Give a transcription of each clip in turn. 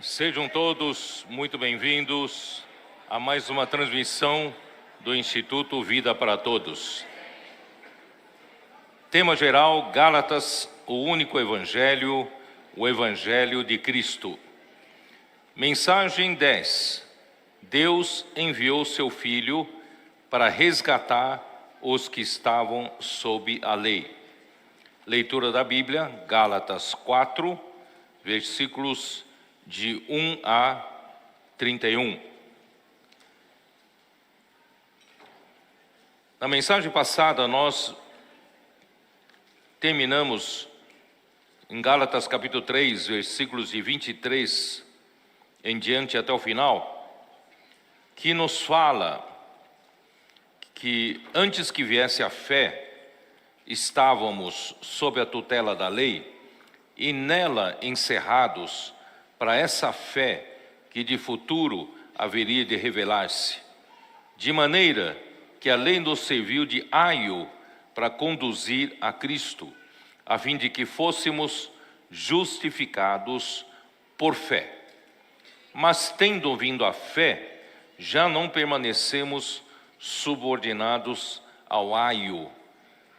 Sejam todos muito bem-vindos a mais uma transmissão do Instituto Vida para Todos. Tema geral: Gálatas, o único Evangelho, o Evangelho de Cristo. Mensagem 10. Deus enviou seu Filho para resgatar os que estavam sob a lei. Leitura da Bíblia, Gálatas 4, versículos de 1 a 31. Na mensagem passada, nós terminamos em Gálatas capítulo 3, versículos de 23 em diante até o final, que nos fala que antes que viesse a fé, estávamos sob a tutela da lei e nela encerrados para essa fé que de futuro haveria de revelar-se, de maneira que a lei nos serviu de aio para conduzir a Cristo, a fim de que fôssemos justificados por fé. Mas tendo vindo a fé, já não permanecemos subordinados ao aio,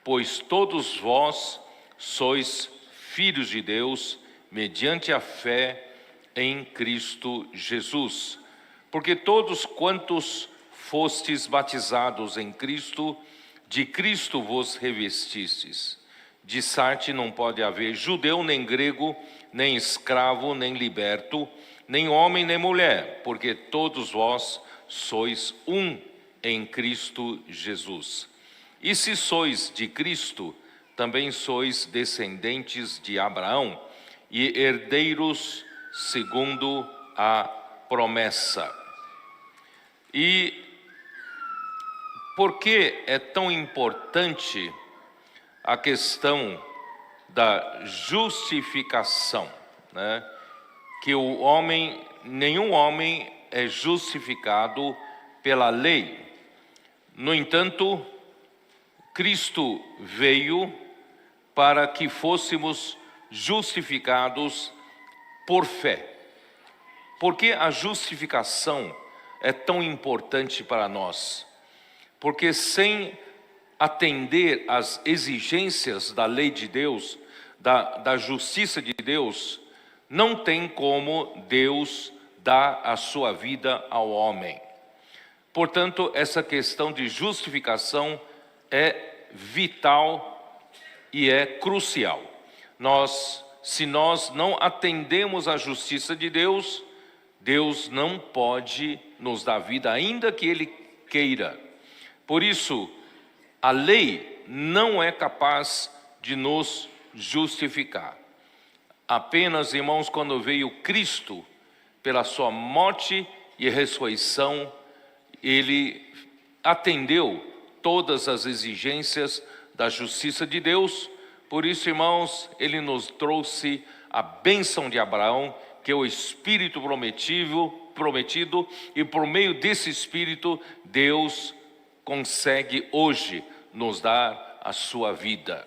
pois todos vós sois filhos de Deus mediante a fé em Cristo Jesus. Porque todos quantos fostes batizados em Cristo, de Cristo vos revestistes. De Sarte não pode haver judeu, nem grego, nem escravo, nem liberto, nem homem, nem mulher, porque todos vós sois um em Cristo Jesus. E se sois de Cristo, também sois descendentes de Abraão e herdeiros segundo a promessa. E por que é tão importante a questão da justificação, né? Que nenhum homem é justificado pela lei. No entanto, Cristo veio para que fôssemos justificados por fé. Por que a justificação é tão importante para nós? Porque sem atender às exigências da lei de Deus, da justiça de Deus, não tem como Deus dar a sua vida ao homem. Portanto, essa questão de justificação é vital e é crucial. Se nós não atendemos à justiça de Deus, Deus não pode nos dar vida, ainda que Ele queira. Por isso, a lei não é capaz de nos justificar. Apenas, irmãos, quando veio Cristo, pela sua morte e ressurreição, Ele atendeu todas as exigências da justiça de Deus. Por isso, irmãos, Ele nos trouxe a bênção de Abraão, que é o Espírito prometido, e por meio desse Espírito, Deus consegue hoje nos dar a sua vida.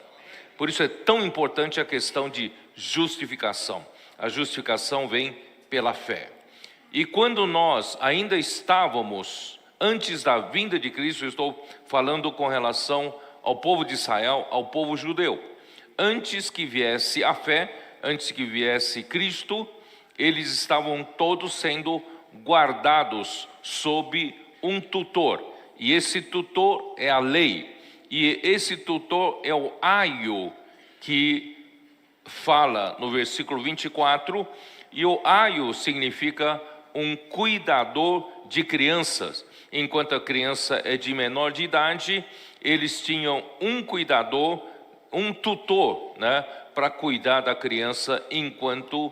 Por isso é tão importante a questão de justificação. A justificação vem pela fé. E quando nós ainda estávamos, antes da vinda de Cristo, eu estou falando com relação ao povo de Israel, ao povo judeu. Antes que viesse a fé, antes que viesse Cristo, eles estavam todos sendo guardados sob um tutor. E esse tutor é a lei. E esse tutor é o aio, que fala no versículo 24. E o aio significa um cuidador de crianças. Enquanto a criança é de menor de idade, eles tinham um cuidador, um tutor, né, para cuidar da criança enquanto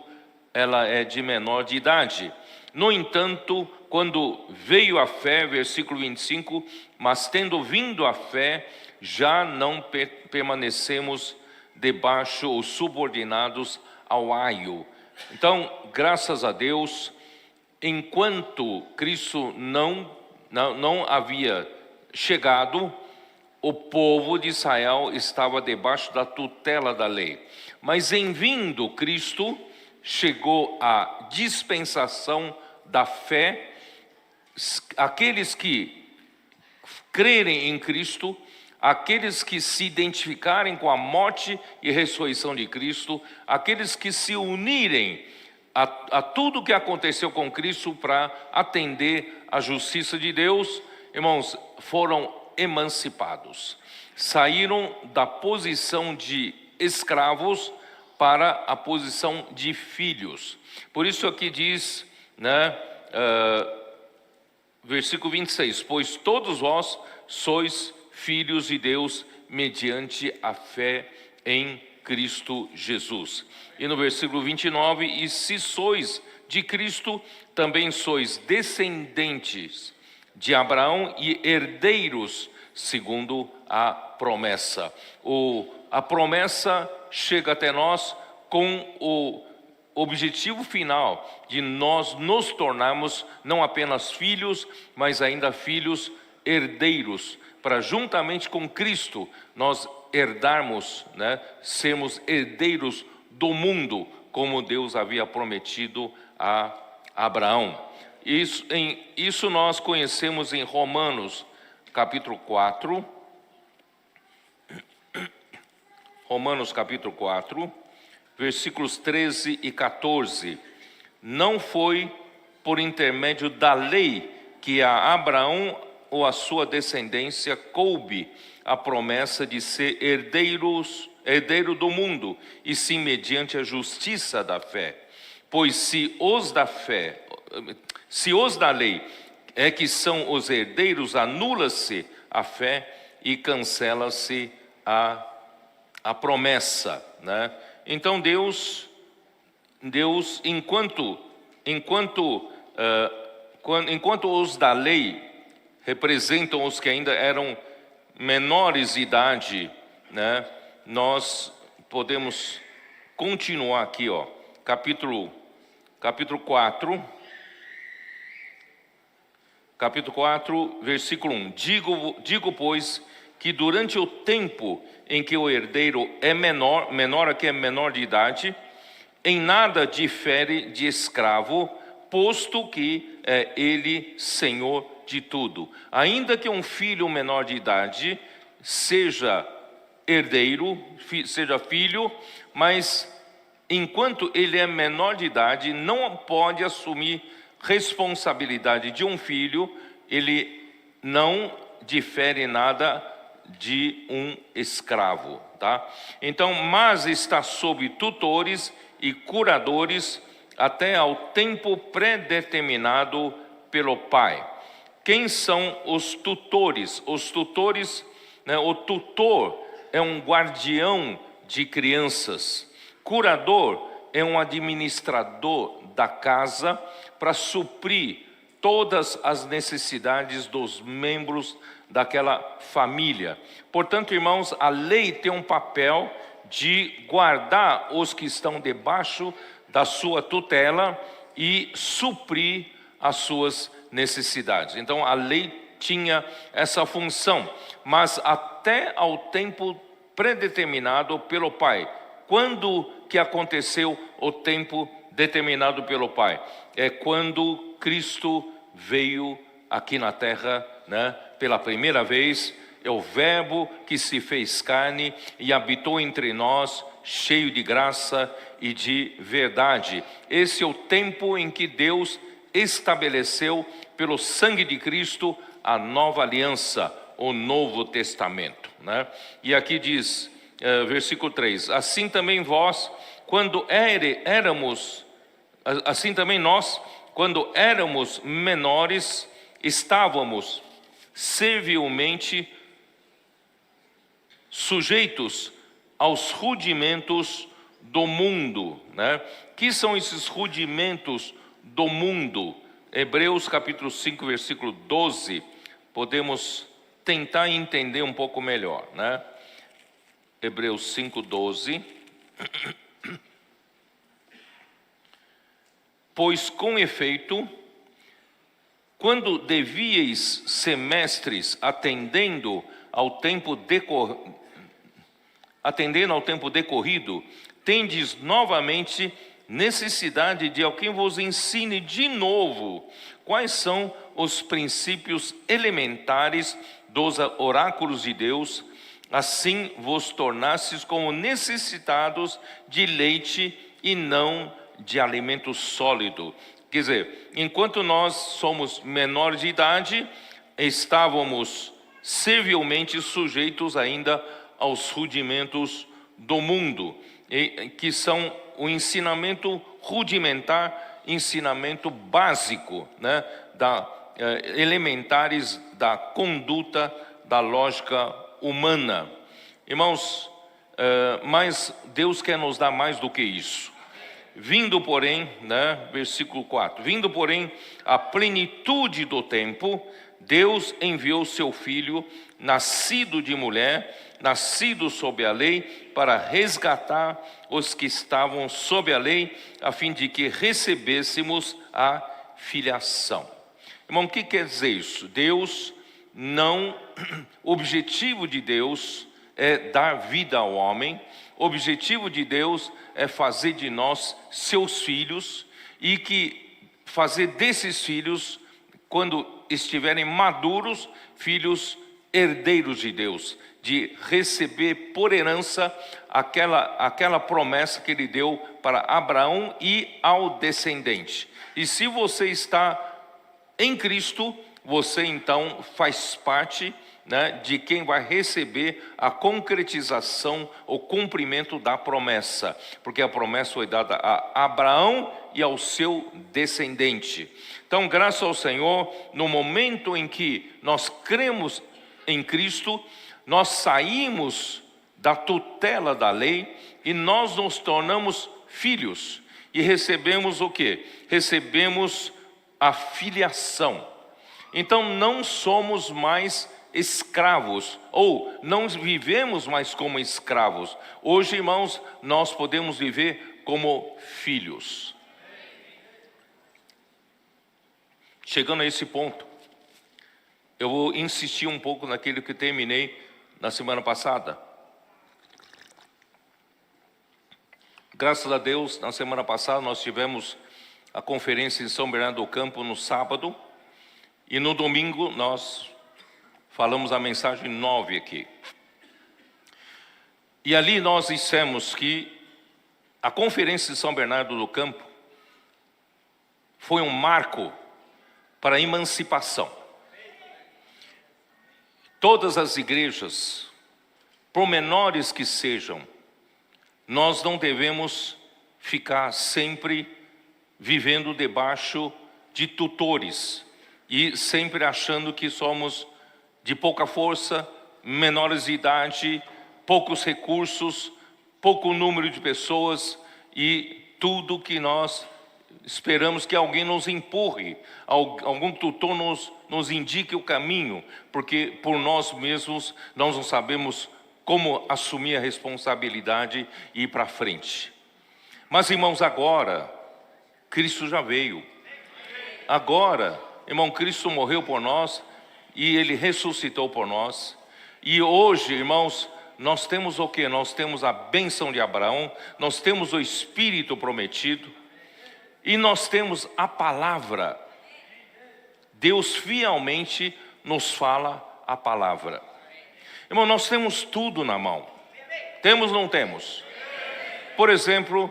ela é de menor de idade. No entanto, quando veio a fé, versículo 25, mas tendo vindo a fé, já não permanecemos debaixo ou subordinados ao aio. Então, graças a Deus, enquanto Cristo não não havia chegado, o povo de Israel estava debaixo da tutela da lei. Mas em vindo Cristo, chegou a dispensação da fé. Aqueles que crerem em Cristo, aqueles que se identificarem com a morte e ressurreição de Cristo, aqueles que se unirem a tudo que aconteceu com Cristo para atender à justiça de Deus, irmãos, foram emancipados. Saíram da posição de escravos para a posição de filhos. Por isso aqui diz, versículo 26, pois todos vós sois filhos de Deus mediante a fé em Cristo Jesus. E no versículo 29, e se sois de Cristo, também sois descendentes de Abraão e herdeiros segundo a promessa. A promessa chega até nós com o objetivo final de nós nos tornarmos não apenas filhos, mas ainda filhos herdeiros, para juntamente com Cristo nós herdarmos, sermos herdeiros do mundo, como Deus havia prometido a Abraão. Isso nós conhecemos em Romanos capítulo 4. Romanos capítulo 4, versículos 13 e 14. Não foi por intermédio da lei que a Abraão ou a sua descendência coube a promessa de ser herdeiro do mundo, e sim mediante a justiça da fé. Pois se os da lei é que são os herdeiros, anula-se a fé e cancela-se a promessa, Então Deus, enquanto os da lei representam os que ainda eram menores de idade, nós podemos continuar aqui, capítulo 4, versículo 1. Digo, pois, que durante o tempo em que o herdeiro é menor aqui é menor de idade, em nada difere de escravo, posto que é ele senhor de tudo. Ainda que um filho menor de idade seja herdeiro, seja filho, mas enquanto ele é menor de idade, não pode assumir responsabilidade de um filho, ele não difere nada de um escravo, Então, mas está sob tutores e curadores até ao tempo predeterminado pelo Pai. Quem são os tutores? Os tutores, o tutor é um guardião de crianças. Curador é um administrador da casa para suprir todas as necessidades dos membros daquela família. Portanto, irmãos, a lei tem um papel de guardar os que estão debaixo da sua tutela e suprir as suas necessidades. Então, a lei tinha essa função, mas até ao tempo predeterminado pelo Pai. Quando que aconteceu o tempo determinado pelo Pai? É quando Cristo veio aqui na terra, pela primeira vez. É o Verbo que se fez carne e habitou entre nós, cheio de graça e de verdade. Esse é o tempo em que Deus estabeleceu, pelo sangue de Cristo, a nova aliança, o Novo Testamento, E aqui diz, versículo 3, assim também nós, quando éramos menores, estávamos servilmente sujeitos aos rudimentos do mundo, Que são esses rudimentos do mundo? Hebreus capítulo 5, versículo 12, podemos tentar entender um pouco melhor, Hebreus 5, 12. Pois com efeito, quando devíeis semestres atendendo ao tempo decorrido, tendes novamente necessidade de alguém vos ensine de novo quais são os princípios elementares dos oráculos de Deus, assim vos tornastes como necessitados de leite e não de alimento sólido. Quer dizer, enquanto nós somos menores de idade, estávamos servilmente sujeitos ainda aos rudimentos do mundo, que são o ensinamento rudimentar, ensinamento básico, né, elementares da conduta, da lógica humana. Irmãos, mas Deus quer nos dar mais do que isso. Vindo, porém, né, versículo 4, vindo, porém, a plenitude do tempo, Deus enviou seu Filho, nascido de mulher, nascido sob a lei, para resgatar os que estavam sob a lei, a fim de que recebêssemos a filiação. Irmão, o que quer dizer isso? O objetivo de Deus é dar vida ao homem, o objetivo de Deus é fazer de nós seus filhos, e que fazer desses filhos, quando estiverem maduros, filhos herdeiros de Deus, de receber por herança aquela promessa que ele deu para Abraão e ao descendente. E se você está em Cristo, você então faz parte, né, de quem vai receber a concretização, o cumprimento da promessa, porque a promessa foi dada a Abraão e ao seu descendente. Então, graças ao Senhor, no momento em que nós cremos em Cristo, nós saímos da tutela da lei e nós nos tornamos filhos, e recebemos o quê? Recebemos a filiação. Então não somos mais escravos, ou não vivemos mais como escravos. Hoje, irmãos, nós podemos viver como filhos. Chegando a esse ponto, eu vou insistir um pouco naquilo que terminei na semana passada. Graças a Deus, na semana passada nós tivemos a conferência em São Bernardo do Campo no sábado, e no domingo nós falamos a mensagem 9 aqui. E ali nós dissemos que a conferência de São Bernardo do Campo foi um marco para a emancipação. Todas as igrejas, por menores que sejam, nós não devemos ficar sempre vivendo debaixo de tutores e sempre achando que somos de pouca força, menores de idade, poucos recursos, pouco número de pessoas, e tudo que nós esperamos que alguém nos empurre, algum tutor nos indique o caminho, porque por nós mesmos nós não sabemos como assumir a responsabilidade e ir para frente. Mas, irmãos, agora Cristo já veio. Agora, irmão, Cristo morreu por nós e Ele ressuscitou por nós. E hoje, irmãos, nós temos o quê? Nós temos a bênção de Abraão, nós temos o Espírito prometido, e nós temos a palavra. Deus fielmente nos fala a palavra. Irmão, nós temos tudo na mão. Temos ou não temos? Por exemplo,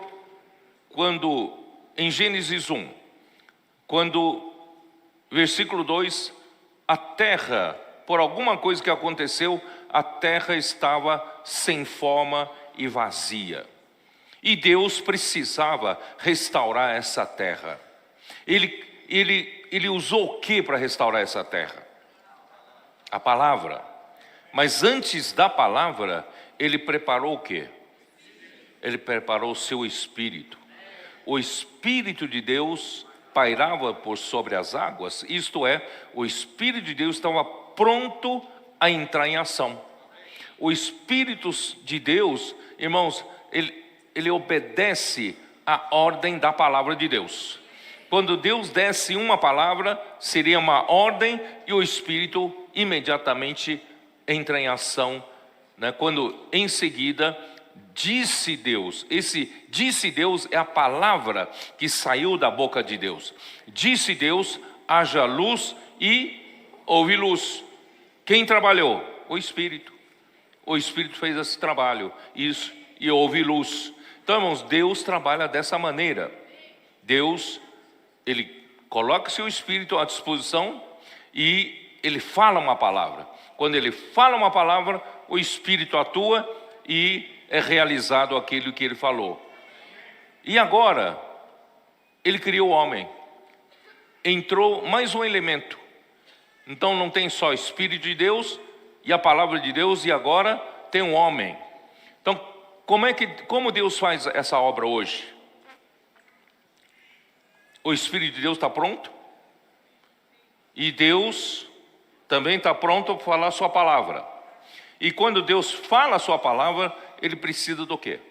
quando em Gênesis 1, quando, versículo 2, a terra, por alguma coisa que aconteceu, a terra estava sem forma e vazia. E Deus precisava restaurar essa terra. Ele usou o que para restaurar essa terra? A palavra. Mas antes da palavra, Ele preparou o quê? Ele preparou o seu Espírito. O Espírito de Deus pairava por sobre as águas, isto é, o Espírito de Deus estava pronto a entrar em ação. O Espírito de Deus, irmãos, ele obedece à ordem da palavra de Deus. Quando Deus desse uma palavra, seria uma ordem e o Espírito imediatamente entra em ação, né? Quando em seguida disse Deus. Esse disse Deus é a palavra que saiu da boca de Deus. Disse Deus, haja luz e houve luz. Quem trabalhou? O Espírito. O Espírito fez esse trabalho, isso, e houve luz. Então, irmãos, Deus trabalha dessa maneira. Deus, Ele coloca seu Espírito à disposição e Ele fala uma palavra. Quando Ele fala uma palavra, o Espírito atua e é realizado aquilo que Ele falou. E agora, Ele criou o homem. Entrou mais um elemento. Então não tem só o Espírito de Deus e a palavra de Deus, e agora tem um homem. Então, como Deus faz essa obra hoje? O Espírito de Deus está pronto, e Deus também está pronto para falar a sua palavra. E quando Deus fala a sua palavra, Ele precisa do quê?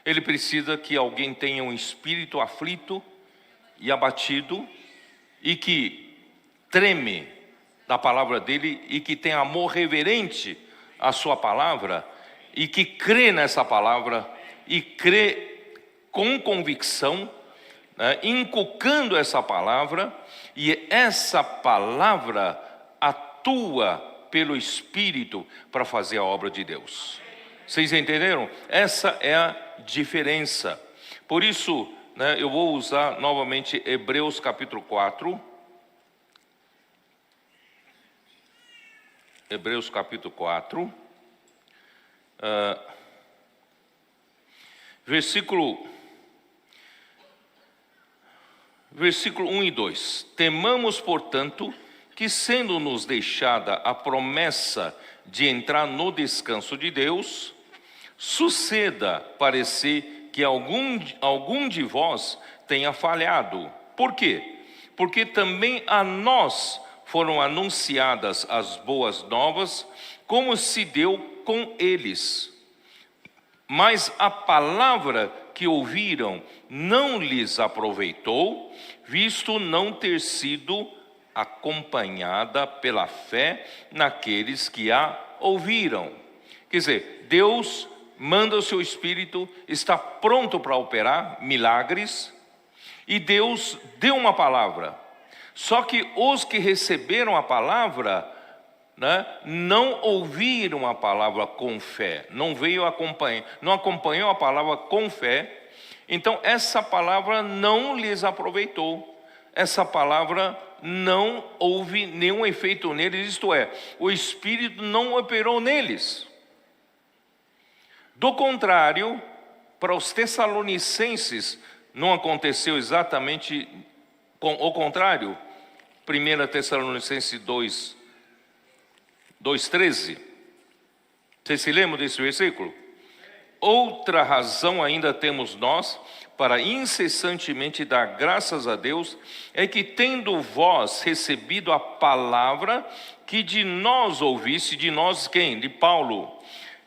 Ele precisa que alguém tenha um espírito aflito e abatido, e que treme da palavra dele, e que tem amor reverente à sua palavra, e que crê nessa palavra, e crê com convicção, né, inculcando essa palavra, e essa palavra atua pelo Espírito para fazer a obra de Deus. Vocês entenderam? Essa é a diferença. Por isso, né, eu vou usar novamente Hebreus capítulo 4. Hebreus capítulo 4, versículo 1 e 2. Temamos, portanto, que sendo-nos deixada a promessa de entrar no descanso de Deus, suceda parecer que algum de vós tenha falhado. Por quê? Porque também a nós foram anunciadas as boas novas, como se deu com eles. Mas a palavra que ouviram não lhes aproveitou, visto não ter sido acompanhada pela fé naqueles que a ouviram. Quer dizer, Deus manda o seu Espírito, está pronto para operar milagres, e Deus deu uma palavra. Só que os que receberam a palavra, né, não ouviram a palavra com fé, não acompanhou a palavra com fé. Então essa palavra não lhes aproveitou, essa palavra não houve nenhum efeito neles, isto é, o Espírito não operou neles. Do contrário, para os Tessalonicenses não aconteceu exatamente o contrário. 1 Tessalonicenses 2:13. Vocês se lembram desse versículo? Outra razão ainda temos nós para incessantemente dar graças a Deus, é que tendo vós recebido a palavra que de nós ouvisse, de nós quem? De Paulo.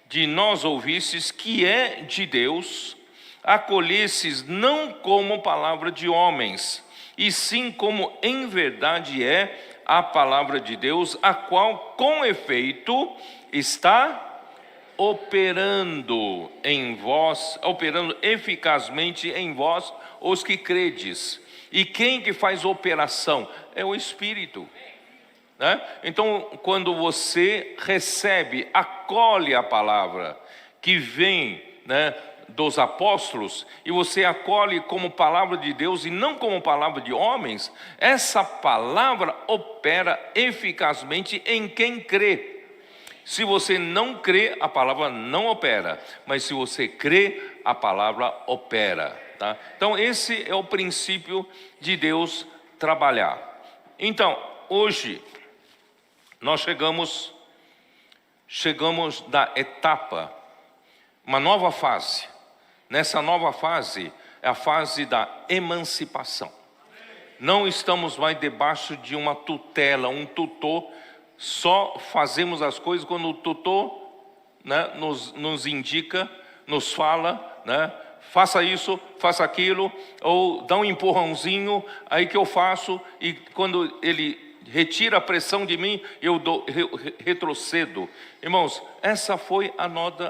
De nós ouvisses que é de Deus, acolhesses não como palavra de homens, e sim como em verdade é a palavra de Deus, a qual com efeito está operando em vós, operando eficazmente em vós os que credes. E quem que faz operação? É o Espírito, né? Então, quando você recebe, acolhe a palavra que vem, né, dos apóstolos, e você acolhe como palavra de Deus e não como palavra de homens, essa palavra opera eficazmente em quem crê. Se você não crê, a palavra não opera, mas se você crê, a palavra opera, tá? Então esse é o princípio de Deus trabalhar. Então, hoje nós chegamos da etapa, uma nova fase. Nessa nova fase é a fase da emancipação. Não estamos mais debaixo de uma tutela, um tutor. Só fazemos as coisas quando o tutor, né, nos indica, nos fala, né, faça isso, faça aquilo, ou dá um empurrãozinho, aí que eu faço, e quando ele retira a pressão de mim, eu retrocedo. Irmãos, essa foi a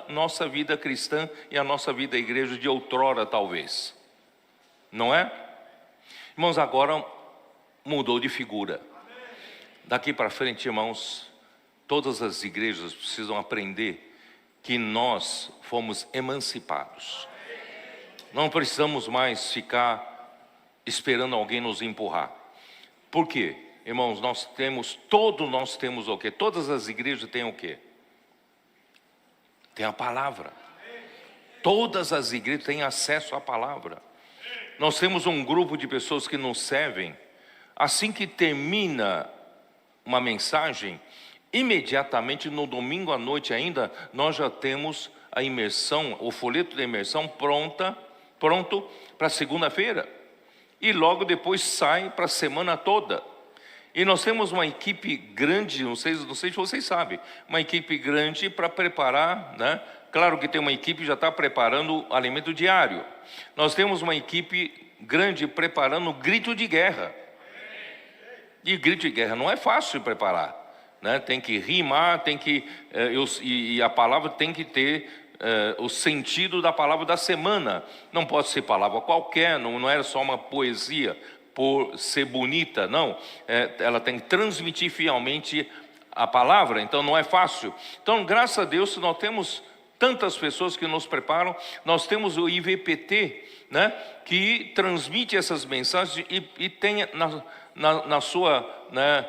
nossa vida cristã e a nossa vida igreja de outrora, talvez. Não é? Irmãos, agora mudou de figura. Daqui para frente, irmãos, todas as igrejas precisam aprender que nós fomos emancipados. Não precisamos mais ficar esperando alguém nos empurrar. Por quê? Irmãos, nós temos o quê? Todas as igrejas têm o quê? Tem a palavra. Todas as igrejas têm acesso à palavra. Nós temos um grupo de pessoas que nos servem. Assim que termina uma mensagem, imediatamente no domingo à noite ainda, nós já temos a imersão, o folheto da imersão pronto para segunda-feira. E logo depois sai para a semana toda. E nós temos uma equipe grande, não sei se vocês sabem, uma equipe grande para preparar, né? Claro que tem uma equipe que já está preparando o alimento diário. Nós temos uma equipe grande preparando o grito de guerra. E grito de guerra não é fácil de preparar, né? Tem que rimar, e a palavra tem que ter o sentido da palavra da semana. Não pode ser palavra qualquer, não era só uma poesia por ser bonita, não. Ela tem que transmitir fielmente a palavra, então não é fácil. Então, graças a Deus, nós temos tantas pessoas que nos preparam. Nós temos o IVPT, né, que transmite essas mensagens e tem na sua, né,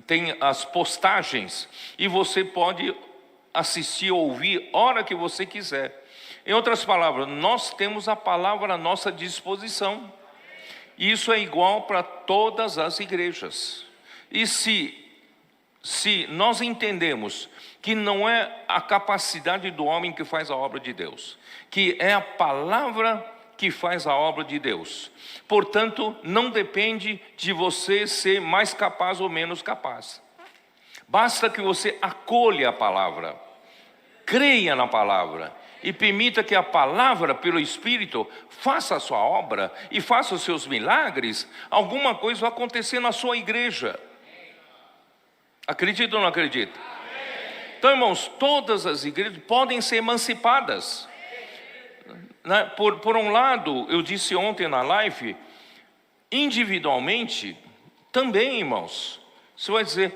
tem as postagens, e você pode assistir, ouvir, hora que você quiser. Em outras palavras, nós temos a palavra à nossa disposição. Isso é igual para todas as igrejas. E se nós entendemos que não é a capacidade do homem que faz a obra de Deus, que é a palavra que faz a obra de Deus, portanto, não depende de você ser mais capaz ou menos capaz. Basta que você acolha a palavra, creia na palavra e permita que a palavra, pelo Espírito, faça a sua obra e faça os seus milagres. Alguma coisa vai acontecer na sua igreja. Acredita ou não acredita? Então, irmãos, todas as igrejas podem ser emancipadas. Por um lado, eu disse ontem na live, individualmente, também, irmãos. Você vai dizer,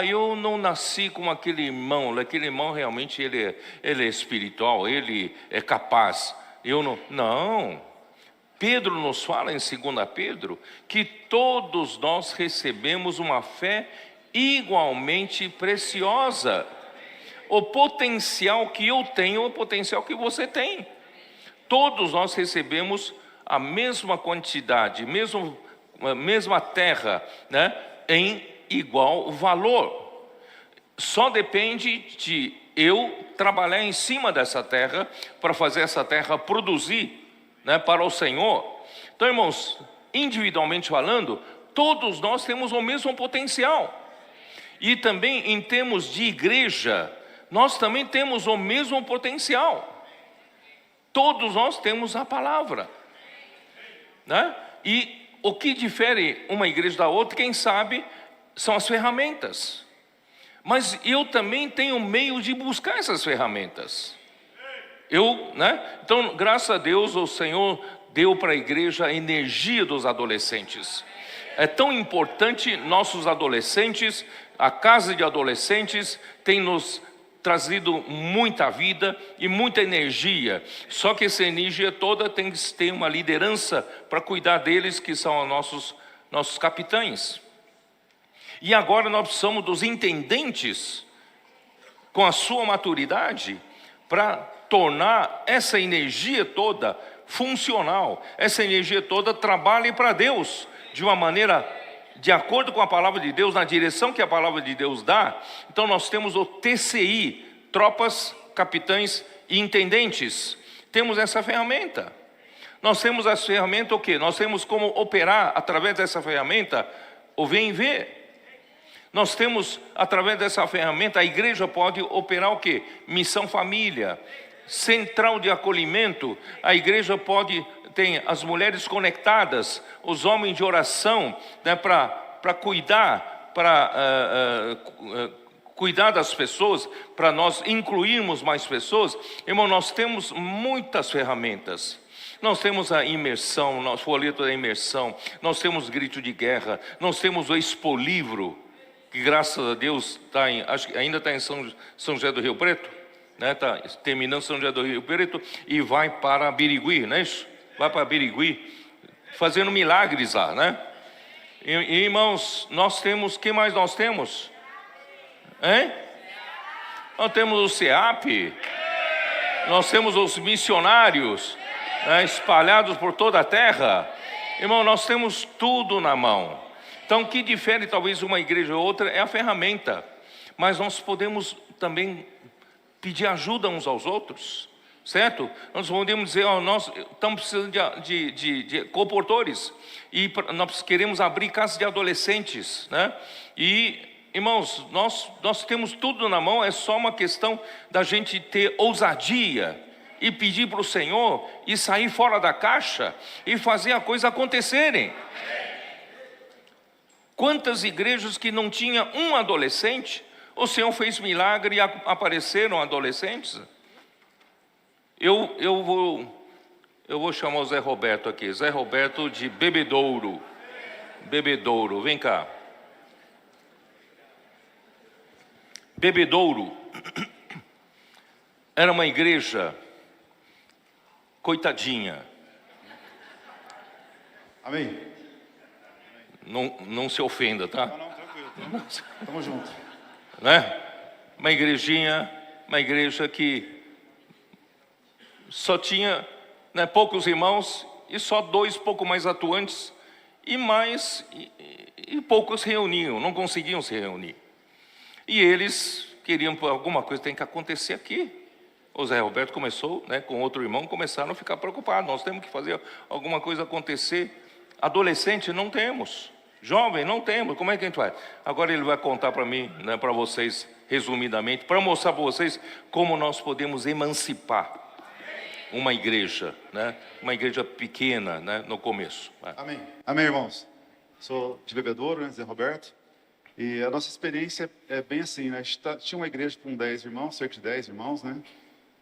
eu não nasci com aquele irmão realmente ele é espiritual, ele é capaz. Eu não. Não. Pedro nos fala em 2 Pedro que todos nós recebemos uma fé igualmente preciosa. O potencial que eu tenho é o potencial que você tem. Todos nós recebemos a mesma quantidade, mesma terra, né, em igual valor. Só depende de eu trabalhar em cima dessa terra para fazer essa terra produzir, né, para o Senhor. Então, irmãos, individualmente falando, todos nós temos o mesmo potencial. E também em termos de igreja, nós também temos o mesmo potencial. Todos nós temos a palavra, né? E o que difere uma igreja da outra, quem sabe, são as ferramentas. Mas eu também tenho meio de buscar essas ferramentas. Então, graças a Deus, o Senhor deu para a igreja a energia dos adolescentes. É tão importante, nossos adolescentes, a casa de adolescentes tem nos trazido muita vida e muita energia. Só que essa energia toda tem que ter uma liderança para cuidar deles, que são nossos capitães. E agora nós precisamos dos intendentes, com a sua maturidade, para tornar essa energia toda funcional. Essa energia toda trabalhe para Deus, de uma maneira de acordo com a palavra de Deus, na direção que a palavra de Deus dá. Então nós temos o TCI, tropas, capitães e intendentes. Temos essa ferramenta. Nós temos essa ferramenta o quê? Nós temos como operar através dessa ferramenta o vem e vê. Nós temos, através dessa ferramenta, a igreja pode operar o quê? Missão família, central de acolhimento. A igreja tem as mulheres conectadas, os homens de oração, né, para cuidar das pessoas, para nós incluirmos mais pessoas. Irmão, nós temos muitas ferramentas. Nós temos a imersão, o folheto da imersão, nós temos grito de guerra, nós temos o Expolivro, que graças a Deus acho que ainda está em São José do Rio Preto, né? Está terminando São José do Rio Preto e vai para Birigui, não é isso? Vai para Birigui, fazendo milagres lá, né? E, irmãos, nós temos, que mais nós temos? Hein? Nós temos o SEAP, nós temos os missionários, né, espalhados por toda a terra. Irmão, nós temos tudo na mão. Então, o que difere talvez uma igreja ou outra é a ferramenta. Mas nós podemos também pedir ajuda uns aos outros, certo? Nós podemos dizer, nós estamos precisando de comportores. E nós queremos abrir casas de adolescentes, né? E, irmãos, nós temos tudo na mão, é só uma questão da gente ter ousadia e pedir para o Senhor e sair fora da caixa e fazer a coisa acontecerem. Quantas igrejas que não tinha um adolescente, o Senhor fez milagre e apareceram adolescentes? Eu vou chamar o Zé Roberto aqui, Zé Roberto de Bebedouro, vem cá. Bebedouro era uma igreja coitadinha. Amém? Não se ofenda, tá? Não, tranquilo. Tamo junto. Né? Uma igreja que só tinha, né, poucos irmãos e só 2 pouco mais atuantes e poucos se reuniam, não conseguiam se reunir. E eles queriam, alguma coisa tem que acontecer aqui. O Zé Roberto começou, né, com outro irmão, começaram a ficar preocupados. Nós temos que fazer alguma coisa acontecer. Adolescente não temos, jovem não temos. Como é que a gente faz? Agora ele vai contar para mim, né, para vocês, resumidamente, para mostrar para vocês como nós podemos emancipar uma igreja, né, uma igreja pequena, né, no começo. Amém. Amém, irmãos. Sou de Bebedouro, né, Zé Roberto. E a nossa experiência é bem assim, né? A gente tinha uma igreja com 10 irmãos, cerca de 10 irmãos, né?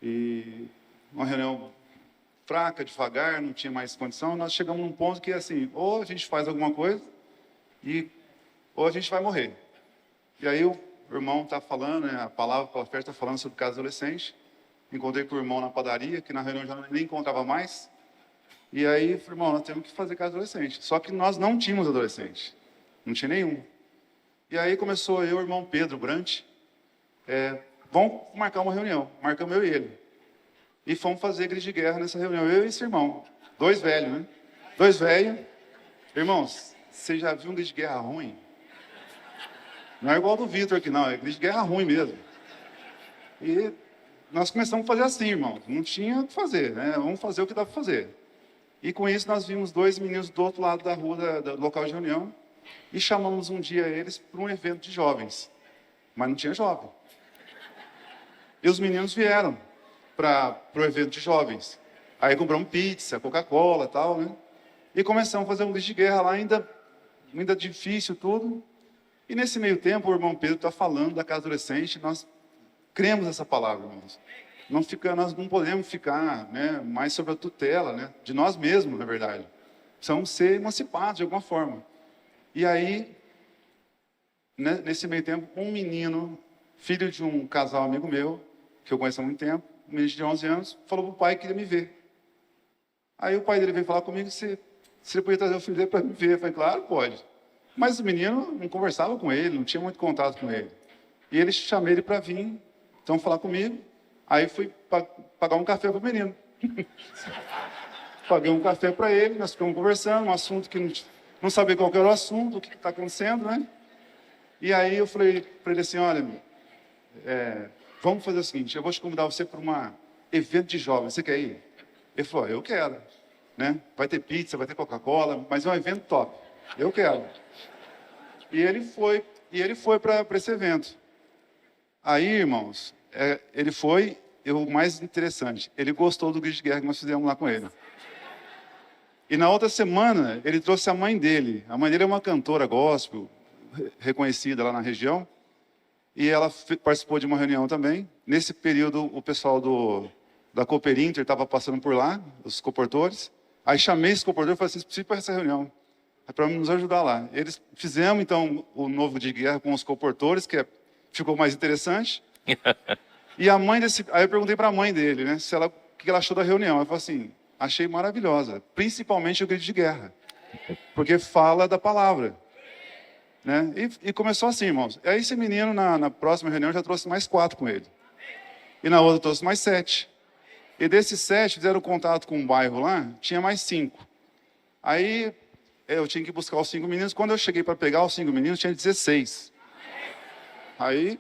E uma reunião fraca, devagar, não tinha mais condição. Nós chegamos num ponto que, assim, ou a gente faz alguma coisa, ou a gente vai morrer. E aí o irmão está falando, né, a palavra pela fé está falando sobre casa adolescente. Encontrei com o irmão na padaria, que na reunião já nem encontrava mais. E aí, irmão, nós temos que fazer casa adolescente. Só que nós não tínhamos adolescente. Não tinha nenhum. E aí começou eu e o irmão Pedro Brant, vamos marcar uma reunião. Marcamos eu e ele. E fomos fazer grito de guerra nessa reunião. Eu e esse irmão. 2 velhos, né? 2 velhos. Irmãos, você já viu um grito de guerra ruim? Não é igual do Vitor aqui, não. É grito de guerra ruim mesmo. E nós começamos a fazer assim, irmão. Não tinha o que fazer, né? Vamos fazer o que dá para fazer. E com isso nós vimos 2 meninos do outro lado da rua, do local de reunião. E chamamos um dia eles para um evento de jovens. Mas não tinha jovem. E os meninos vieram para o evento de jovens. Aí compramos pizza, Coca-Cola e tal, né? E começamos a fazer um grito de guerra lá, ainda difícil tudo. E nesse meio tempo o irmão Pedro está falando da casa adolescente. Nós cremos nessa palavra, irmãos. Nós não podemos ficar, né, mais sob a tutela, né, de nós mesmos, na verdade. Precisamos ser emancipados de alguma forma. E aí, né, nesse meio tempo, um menino, filho de um casal amigo meu, que eu conheço há muito tempo, um menino de 11 anos, falou para o pai que queria me ver. Aí o pai dele veio falar comigo se ele podia trazer o filho dele para me ver. Eu falei, claro, pode. Mas o menino não conversava com ele, não tinha muito contato com ele. E ele chamei ele para vir, então falar comigo. Aí fui pagar um café para o menino. Paguei um café para ele, nós ficamos conversando, um assunto que não sabia qual que era o assunto, o que está acontecendo, né? E aí eu falei para ele assim, olha, vamos fazer o seguinte, eu vou te convidar você para um evento de jovens, você quer ir? Ele falou, eu quero, né? Vai ter pizza, vai ter Coca-Cola, mas é um evento top, eu quero. E ele foi para esse evento. Aí, irmãos, ele foi o mais interessante, ele gostou do grito de guerra que nós fizemos lá com ele. E na outra semana, ele trouxe a mãe dele. A mãe dele é uma cantora gospel, reconhecida lá na região. E ela participou de uma reunião também. Nesse período, o pessoal da Cooper Inter estava passando por lá, os comportores. Aí chamei esse comportor e falei assim, vocês precisam ir para essa reunião, para nos ajudar lá. Eles fizemos, então, o novo de guerra com os comportores, ficou mais interessante. E a mãe aí eu perguntei para a mãe dele, né, o que ela achou da reunião. Ela falou assim, achei maravilhosa, principalmente o grito de guerra, porque fala da palavra. Né? E começou assim, irmãos. Aí esse menino, na próxima reunião, já trouxe mais 4 com ele. E na outra trouxe mais 7. E desses 7, fizeram contato com um bairro lá, tinha mais 5. Aí eu tinha que buscar os 5 meninos. Quando eu cheguei para pegar os 5 meninos, tinha 16. Aí,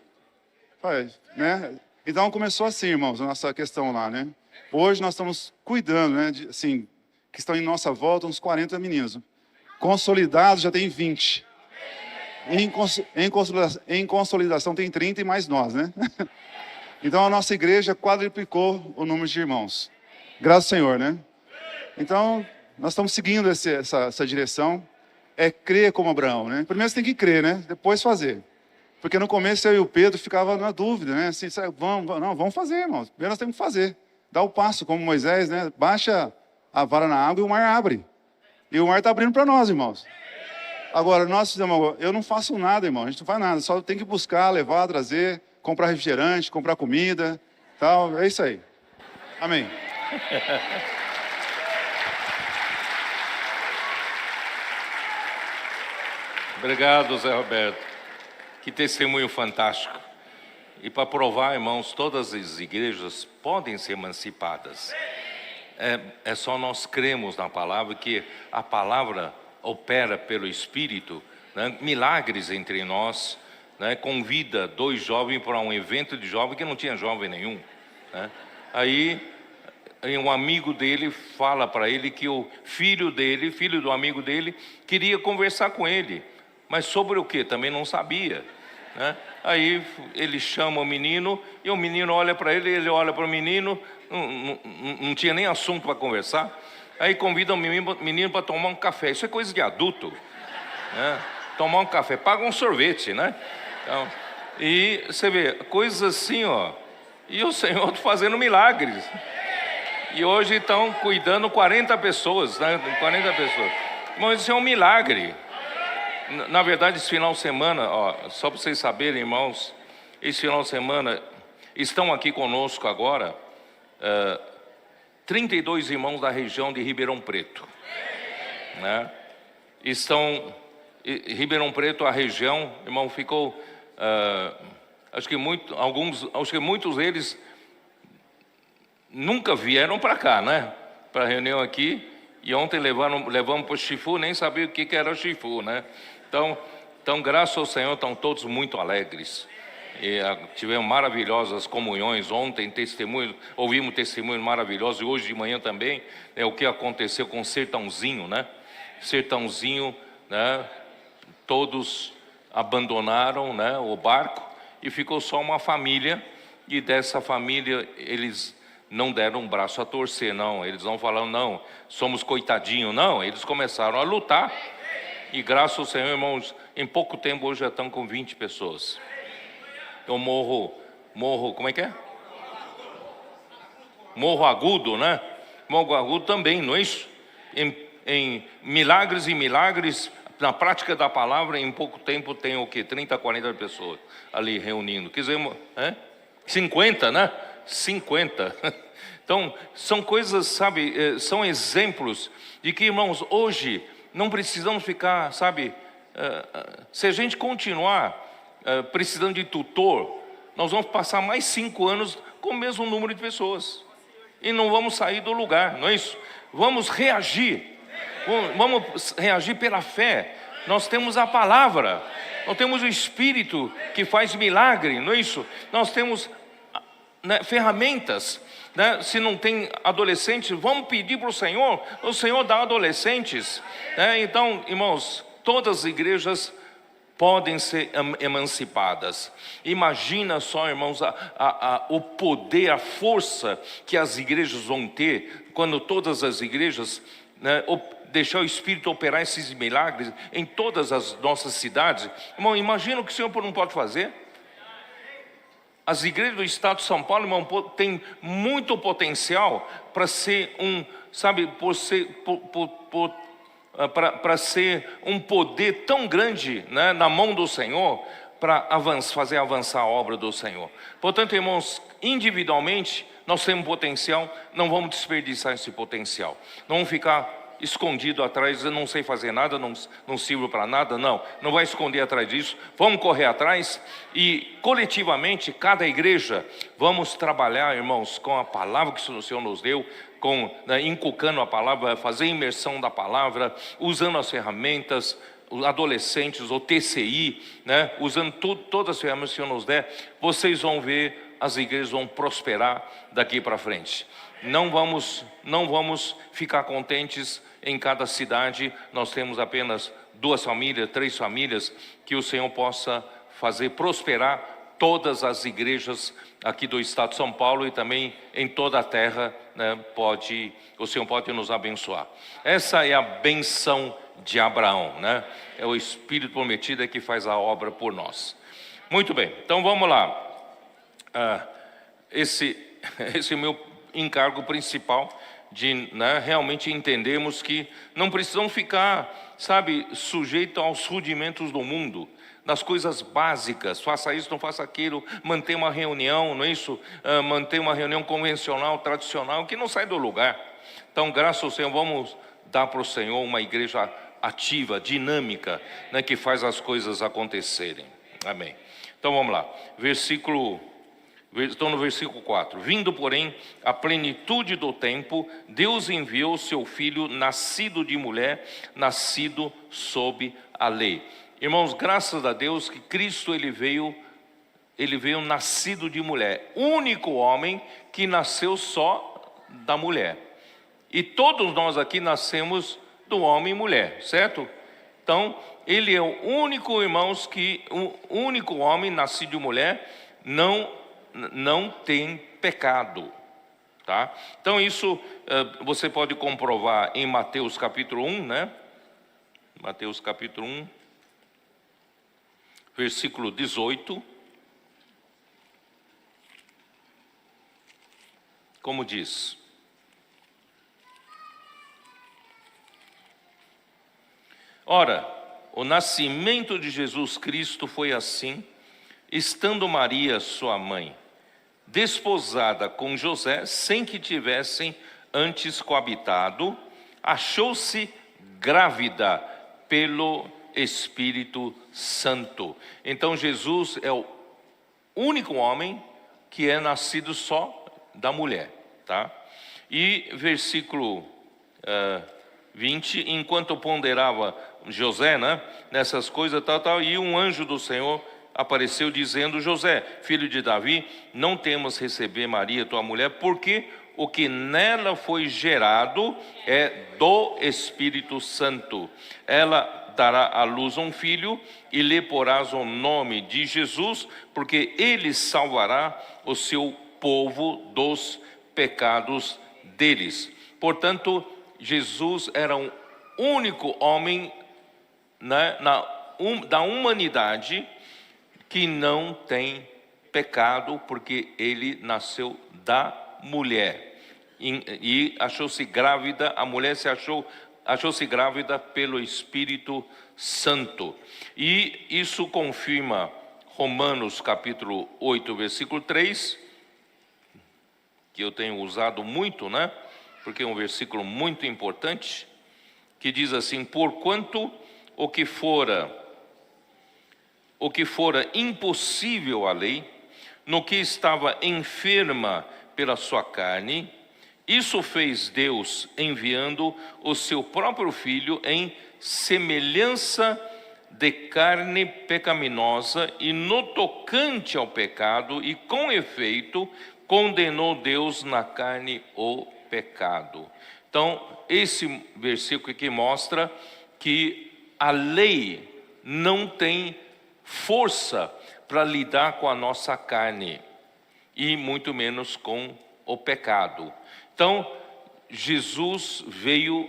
né? Então começou assim, irmãos, a nossa questão lá, né? Hoje nós estamos cuidando, né? Assim, que estão em nossa volta uns 40 meninos. Consolidados já tem 20. Em consolidação tem 30 e mais nós, né? Então a nossa igreja quadruplicou o número de irmãos. Graças ao Senhor, né? Então, nós estamos seguindo essa direção. É crer como Abraão, né? Primeiro você tem que crer, né? Depois fazer. Porque no começo eu e o Pedro ficava na dúvida, né? Assim, vamos fazer, irmãos. Primeiro nós temos que fazer. Dá o passo, como Moisés, né? Baixa a vara na água e o mar abre. E o mar está abrindo para nós, irmãos. Agora, eu não faço nada, irmão, a gente não faz nada, só tem que buscar, levar, trazer, comprar refrigerante, comprar comida, tal, é isso aí. Amém. Obrigado, Zé Roberto. Que testemunho fantástico. E para provar, irmãos, todas as igrejas podem ser emancipadas. É só nós cremos na palavra, que a palavra opera pelo Espírito, né? Milagres entre nós, né? Convida 2 jovens para um evento de jovem que não tinha jovem nenhum, né? Aí um amigo dele fala para ele que o filho do amigo dele, queria conversar com ele, mas sobre o que? Também não sabia, né? Aí ele chama o menino, e o menino olha para ele, ele olha para o menino, não tinha nem assunto para conversar. Aí convida o menino para tomar um café. Isso é coisa de adulto, né? Tomar um café, paga um sorvete, né? Então, e você vê, coisas assim, ó. E o Senhor fazendo milagres. E hoje estão cuidando 40 pessoas, né? 40 pessoas. Mas isso é um milagre. Na verdade, esse final de semana, ó, só para vocês saberem, irmãos, esse final de semana estão aqui conosco agora 32 irmãos da região de Ribeirão Preto, né? Ribeirão Preto, a região, irmão, ficou, acho que muitos deles nunca vieram para cá, né? Para a reunião aqui, e ontem levamos para o Chifu, nem sabia o que era o Chifu, né? Então, graças ao Senhor, estão todos muito alegres. E tivemos maravilhosas comunhões ontem, ouvimos testemunhos maravilhosos, e hoje de manhã também, o que aconteceu com o Sertãozinho, né? Sertãozinho, né? Todos abandonaram, né, o barco, e ficou só uma família, e dessa família eles não deram um braço a torcer, não, eles não falaram, não, somos coitadinhos, não, eles começaram a lutar, e graças ao Senhor, irmãos, em pouco tempo hoje já estão com 20 pessoas. Eu morro, como é que é? Morro Agudo, né? Morro Agudo também, não é isso? Em milagres e milagres, na prática da palavra, em pouco tempo tem o quê? 30, 40 pessoas ali reunindo. Quer dizer, 50, né? 50. Então, são coisas, sabe, são exemplos de que, irmãos, hoje não precisamos ficar, sabe, se a gente continuar precisando de tutor, nós vamos passar mais 5 anos com o mesmo número de pessoas e não vamos sair do lugar, não é isso? Vamos reagir pela fé. Nós temos a palavra, nós temos o Espírito que faz milagre, não é isso? Nós temos, né, ferramentas, né? Se não tem adolescentes, vamos pedir para o Senhor dá adolescentes, né? Então, irmãos, todas as igrejas podem ser emancipadas. Imagina só, irmãos, o poder, a força que as igrejas vão ter quando todas as igrejas, né, deixar o Espírito operar esses milagres em todas as nossas cidades. Irmão, imagina o que o Senhor não pode fazer. As igrejas do estado de São Paulo, irmão, tem muito potencial para ser para ser um poder tão grande, né, na mão do Senhor, para fazer avançar a obra do Senhor. Portanto, irmãos, individualmente nós temos potencial, não vamos desperdiçar esse potencial, não vamos ficar escondido atrás, eu não sei fazer nada, não sirvo para nada, não vai esconder atrás disso, vamos correr atrás e coletivamente, cada igreja, vamos trabalhar, irmãos, com a palavra que o Senhor nos deu, inculcando a palavra, fazer imersão da palavra, usando as ferramentas, os adolescentes, o TCI, né, usando todas as ferramentas que o Senhor nos der, vocês vão ver, as igrejas vão prosperar daqui para frente. Não vamos ficar contentes em cada cidade, nós temos apenas 2 famílias, 3 famílias, que o Senhor possa fazer prosperar todas as igrejas aqui do estado de São Paulo e também em toda a terra, né, o Senhor pode nos abençoar. Essa é a benção de Abraão, né? É o Espírito prometido que faz a obra por nós. Muito bem, então vamos lá. Esse é o meu encargo principal, de, né, realmente entendermos que não precisamos ficar, sujeito aos rudimentos do mundo, nas coisas básicas, faça isso, não faça aquilo, manter uma reunião, não é isso? Manter uma reunião convencional, tradicional, que não sai do lugar. Então, graças ao Senhor, vamos dar para o Senhor uma igreja ativa, dinâmica, né, que faz as coisas acontecerem. Amém. Então vamos lá, estou no versículo 4. Vindo, porém, a plenitude do tempo, Deus enviou o seu Filho, nascido de mulher, nascido sob a lei. Irmãos, graças a Deus que Cristo ele veio nascido de mulher. Único homem que nasceu só da mulher. E todos nós aqui nascemos do homem e mulher, certo? Então, ele é o único, irmãos, o único homem nascido de mulher não tem pecado, tá? Então isso você pode comprovar em Mateus capítulo 1, né? Mateus capítulo 1, versículo 18. Como diz: ora, o nascimento de Jesus Cristo foi assim, estando Maria, sua mãe, desposada com José, sem que tivessem antes coabitado, achou-se grávida pelo Espírito Santo. Então Jesus é o único homem que é nascido só da mulher, tá? E versículo 20, enquanto ponderava José, né, nessas coisas, e um anjo do Senhor apareceu dizendo: José, filho de Davi, não temas receber Maria, tua mulher, porque o que nela foi gerado é do Espírito Santo. Ela dará à luz um filho e lhe porás o nome de Jesus, porque ele salvará o seu povo dos pecados deles. Portanto, Jesus era um único homem, né, da humanidade que não tem pecado, porque ele nasceu da mulher e achou-se grávida, a mulher achou-se grávida pelo Espírito Santo. E isso confirma Romanos capítulo 8, versículo 3, que eu tenho usado muito, né? Porque é um versículo muito importante, que diz assim: porquanto o que fora impossível à lei, no que estava enferma pela sua carne, isso fez Deus, enviando o seu próprio Filho em semelhança de carne pecaminosa, e no tocante ao pecado, e com efeito, condenou Deus na carne o pecado. Então, esse versículo aqui mostra que a lei não tem força para lidar com a nossa carne e muito menos com o pecado. Então, Jesus veio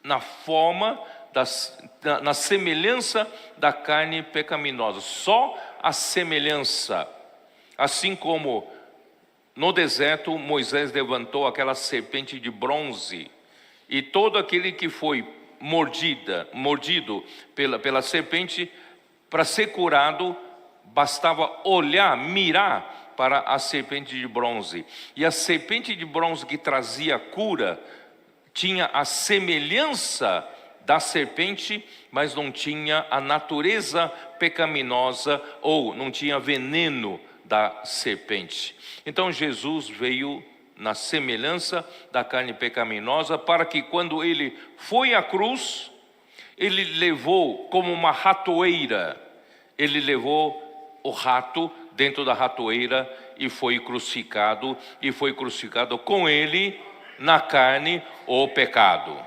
na forma, na semelhança da carne pecaminosa. Só a semelhança. Assim como no deserto Moisés levantou aquela serpente de bronze, e todo aquele que foi mordido pela serpente, para ser curado, bastava olhar, mirar para a serpente de bronze. E a serpente de bronze que trazia cura tinha a semelhança da serpente, mas não tinha a natureza pecaminosa, ou não tinha veneno da serpente. Então Jesus veio na semelhança da carne pecaminosa, para que quando ele foi à cruz, ele levou como uma ratoeira, ele levou o rato dentro da ratoeira e foi crucificado com ele na carne o pecado,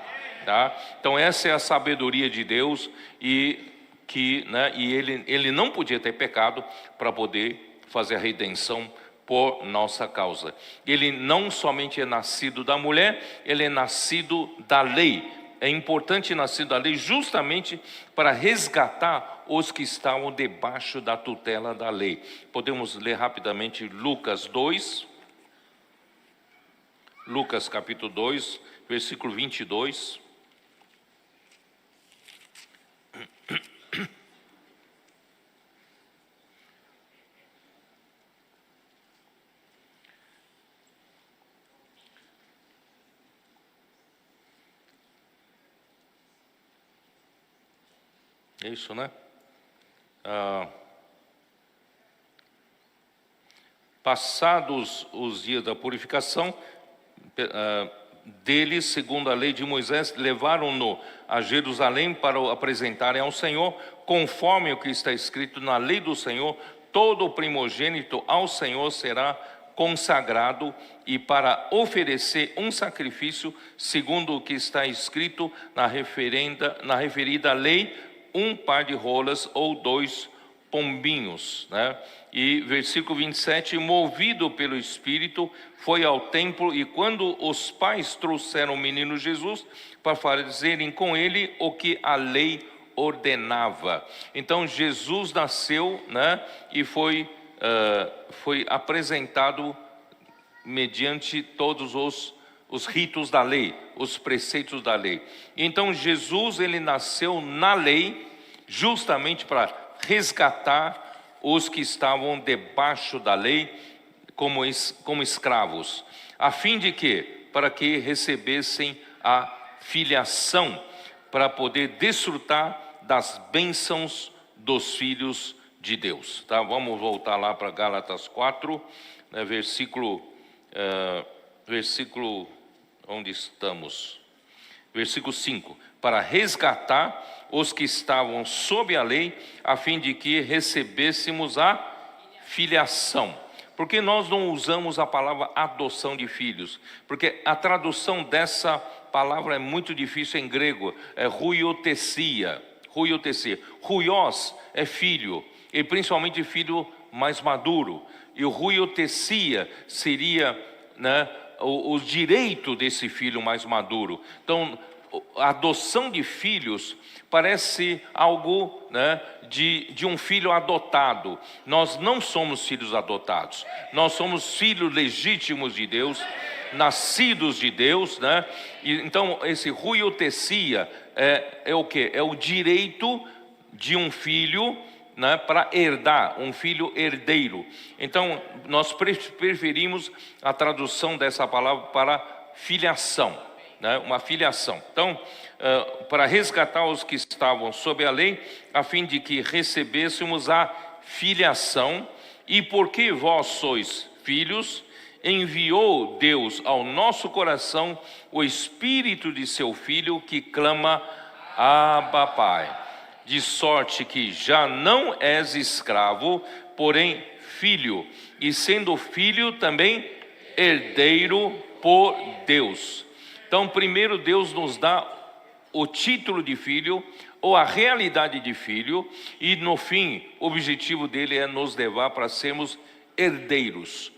tá? Então essa é a sabedoria de Deus, e ele não podia ter pecado para poder fazer a redenção por nossa causa. Ele não somente é nascido da mulher, ele é nascido da lei. É importante nascer da lei justamente para resgatar os que estavam debaixo da tutela da lei. Podemos ler rapidamente Lucas 2. Lucas capítulo 2, versículo 22. É isso, né? Passados os dias da purificação deles, segundo a lei de Moisés, levaram-no a Jerusalém para o apresentarem ao Senhor, conforme o que está escrito na lei do Senhor: todo o primogênito ao Senhor será consagrado, e para oferecer um sacrifício, segundo o que está escrito na referida lei, um par de rolas ou 2 pombinhos, né? E versículo 27, movido pelo Espírito, foi ao templo, e quando os pais trouxeram o menino Jesus, para fazerem com ele o que a lei ordenava. Então Jesus nasceu, né? E foi apresentado mediante todos os ritos da lei, os preceitos da lei. Então Jesus, ele nasceu na lei, justamente para resgatar os que estavam debaixo da lei como escravos, a fim de que? Para que recebessem a filiação, para poder desfrutar das bênçãos dos filhos de Deus, tá? Vamos voltar lá para Gálatas 4, né, versículo, onde estamos? Versículo 5, para resgatar os que estavam sob a lei, a fim de que recebêssemos a filiação. Por que nós não usamos a palavra adoção de filhos? Porque a tradução dessa palavra é muito difícil em grego, é huiotesia. Huios é filho, e principalmente filho mais maduro. E o huiotesia seria, né, o direito desse filho mais maduro. Então, a adoção de filhos parece algo, né, de um filho adotado. Nós não somos filhos adotados, nós somos filhos legítimos de Deus, nascidos de Deus, né? E então esse huiotesia é o que? É o direito de um filho, né, para herdar, um filho herdeiro. Então nós preferimos a tradução dessa palavra para filiação, né, uma filiação. Então, para resgatar os que estavam sob a lei, a fim de que recebêssemos a filiação, e porque vós sois filhos, enviou Deus ao nosso coração o Espírito de seu Filho, que clama: Abba, Pai. De sorte que já não és escravo, porém filho, e sendo filho também herdeiro por Deus. Então, primeiro Deus nos dá o título de filho, ou a realidade de filho, e no fim, o objetivo dele é nos levar para sermos herdeiros.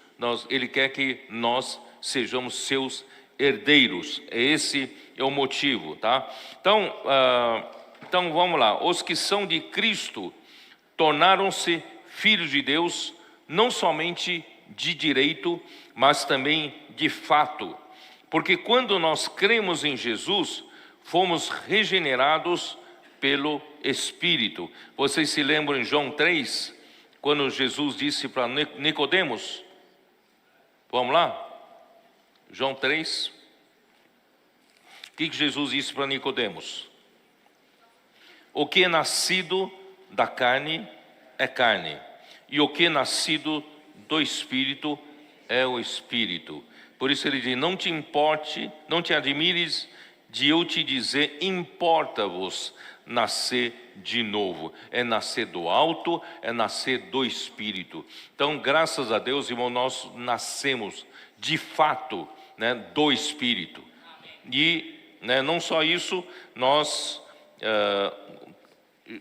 Ele quer que nós sejamos seus herdeiros. Esse é o motivo, tá? Então vamos lá. Os que são de Cristo tornaram-se filhos de Deus, não somente de direito, mas também de fato. Porque quando nós cremos em Jesus, fomos regenerados pelo Espírito. Vocês se lembram em João 3, quando Jesus disse para Nicodemos? Vamos lá? João 3. O que Jesus disse para Nicodemos? O que é nascido da carne é carne, e o que é nascido do Espírito é o Espírito. Por isso ele diz: não te importe, não te admires de eu te dizer, importa-vos nascer de novo. É nascer do alto, é nascer do Espírito. Então, graças a Deus, irmão, nós nascemos de fato, né, do Espírito. E não só isso, nós,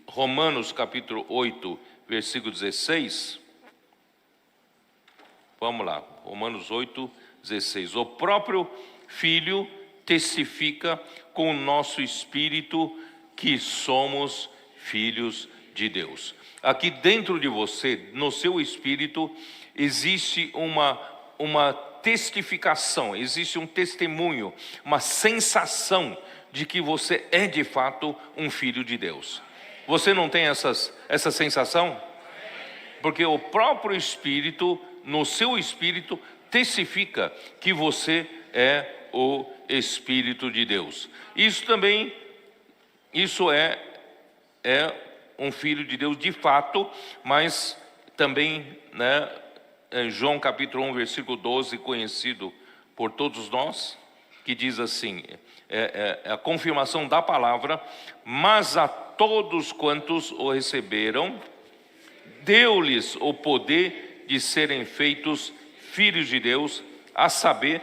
Romanos capítulo 8, versículo 16, vamos lá, Romanos 8, 16. O próprio Filho testifica com o nosso espírito que somos filhos de Deus. Aqui dentro de você, no seu espírito, existe uma testificação, existe um testemunho, uma sensação de que você é de fato um filho de Deus. Você não tem essa sensação? Porque o próprio Espírito, no seu espírito, testifica que você é o Espírito de Deus. Isso é um filho de Deus de fato, mas também, em João capítulo 1, versículo 12, conhecido por todos nós, que diz assim, é a confirmação da palavra: mas a todos quantos o receberam, deu-lhes o poder de serem feitos filhos de Deus, a saber,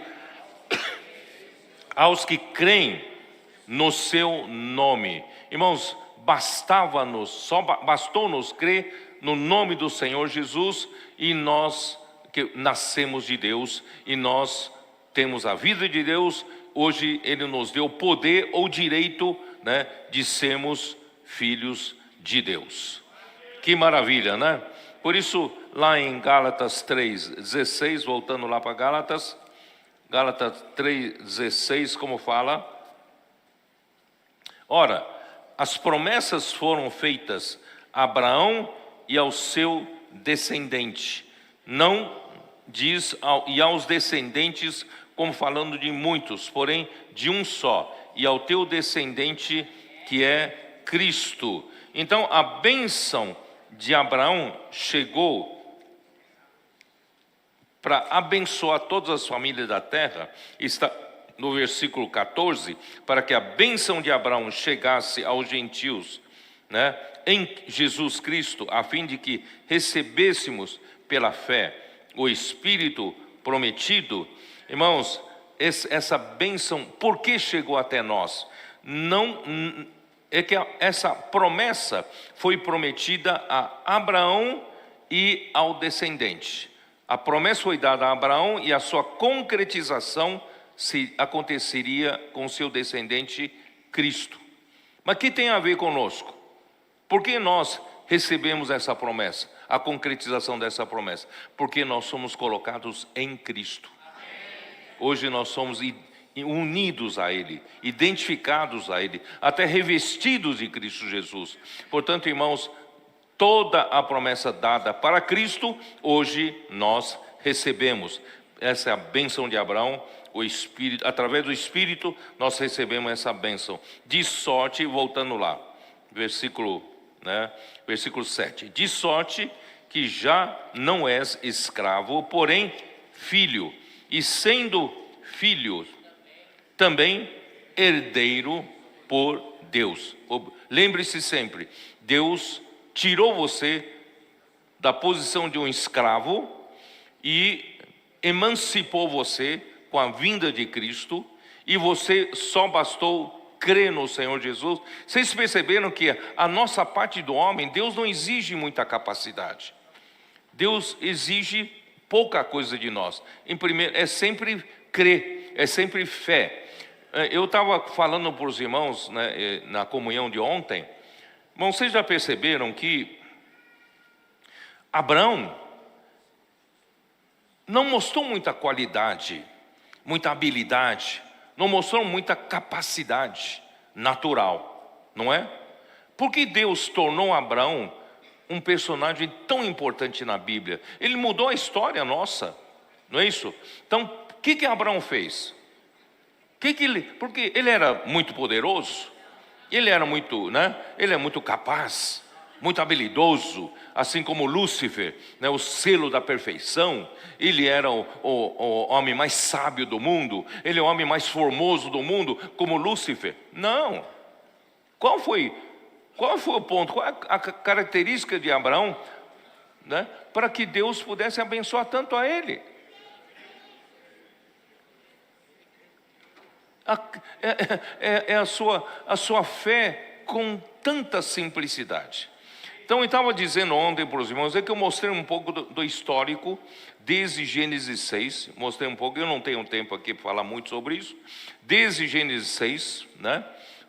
aos que creem no seu nome. Irmãos, bastou-nos crer no nome do Senhor Jesus, e nós que nascemos de Deus, e nós temos a vida de Deus. Hoje Ele nos deu poder ou direito, de sermos filhos de Deus. Que maravilha, né? Por isso, lá em Gálatas 3:16, voltando lá para Gálatas 3:16, como fala: ora, as promessas foram feitas a Abraão e ao seu descendente. Não diz e aos descendentes, como falando de muitos, porém de um só, e ao teu descendente, que é Cristo. Então a bênção de Abraão chegou para abençoar todas as famílias da terra. Está no versículo 14, para que a bênção de Abraão chegasse aos gentios, em Jesus Cristo, a fim de que recebêssemos pela fé o Espírito prometido. Irmãos, essa bênção, por que chegou até nós? Não é que essa promessa foi prometida a Abraão e ao descendente. A promessa foi dada a Abraão e a sua concretização aconteceria com seu descendente Cristo. Mas o que tem a ver conosco? Por que nós recebemos essa promessa, a concretização dessa promessa? Porque nós somos colocados em Cristo. Hoje nós somos unidos a Ele, identificados a Ele, até revestidos de Cristo Jesus. Portanto, irmãos, toda a promessa dada para Cristo, hoje nós recebemos. Essa é a bênção de Abraão, o Espírito, através do Espírito nós recebemos essa bênção. De sorte, voltando lá, versículo 7, de sorte que já não és escravo, porém filho, e sendo filho, também herdeiro por Deus. Lembre-se sempre, Deus tirou você da posição de um escravo e emancipou você com a vinda de Cristo, e você só bastou crê no Senhor Jesus. Vocês perceberam que a nossa parte do homem, Deus não exige muita capacidade. Deus exige pouca coisa de nós. Em primeiro, é sempre crer, é sempre fé. Eu estava falando para os irmãos, né, na comunhão de ontem. Irmãos, vocês já perceberam que Abraão não mostrou muita qualidade, muita habilidade, não mostrou muita capacidade natural, não é? Porque Deus tornou Abraão um personagem tão importante na Bíblia. Ele mudou a história nossa, não é isso? Então, o que Abraão fez? Porque ele era muito poderoso, ele era muito, né? Ele é muito capaz, muito habilidoso, assim como Lúcifer, né? O selo da perfeição. Ele era o homem mais sábio do mundo, ele é o homem mais formoso do mundo, como Lúcifer. Não. Qual foi o ponto? Qual é a característica de Abraão, né, para que Deus pudesse abençoar tanto a ele? A sua fé com tanta simplicidade. Então eu estava dizendo ontem para os irmãos, que eu mostrei um pouco do histórico, desde Gênesis 6, mostrei um pouco, eu não tenho tempo aqui para falar muito sobre isso, desde Gênesis 6, né?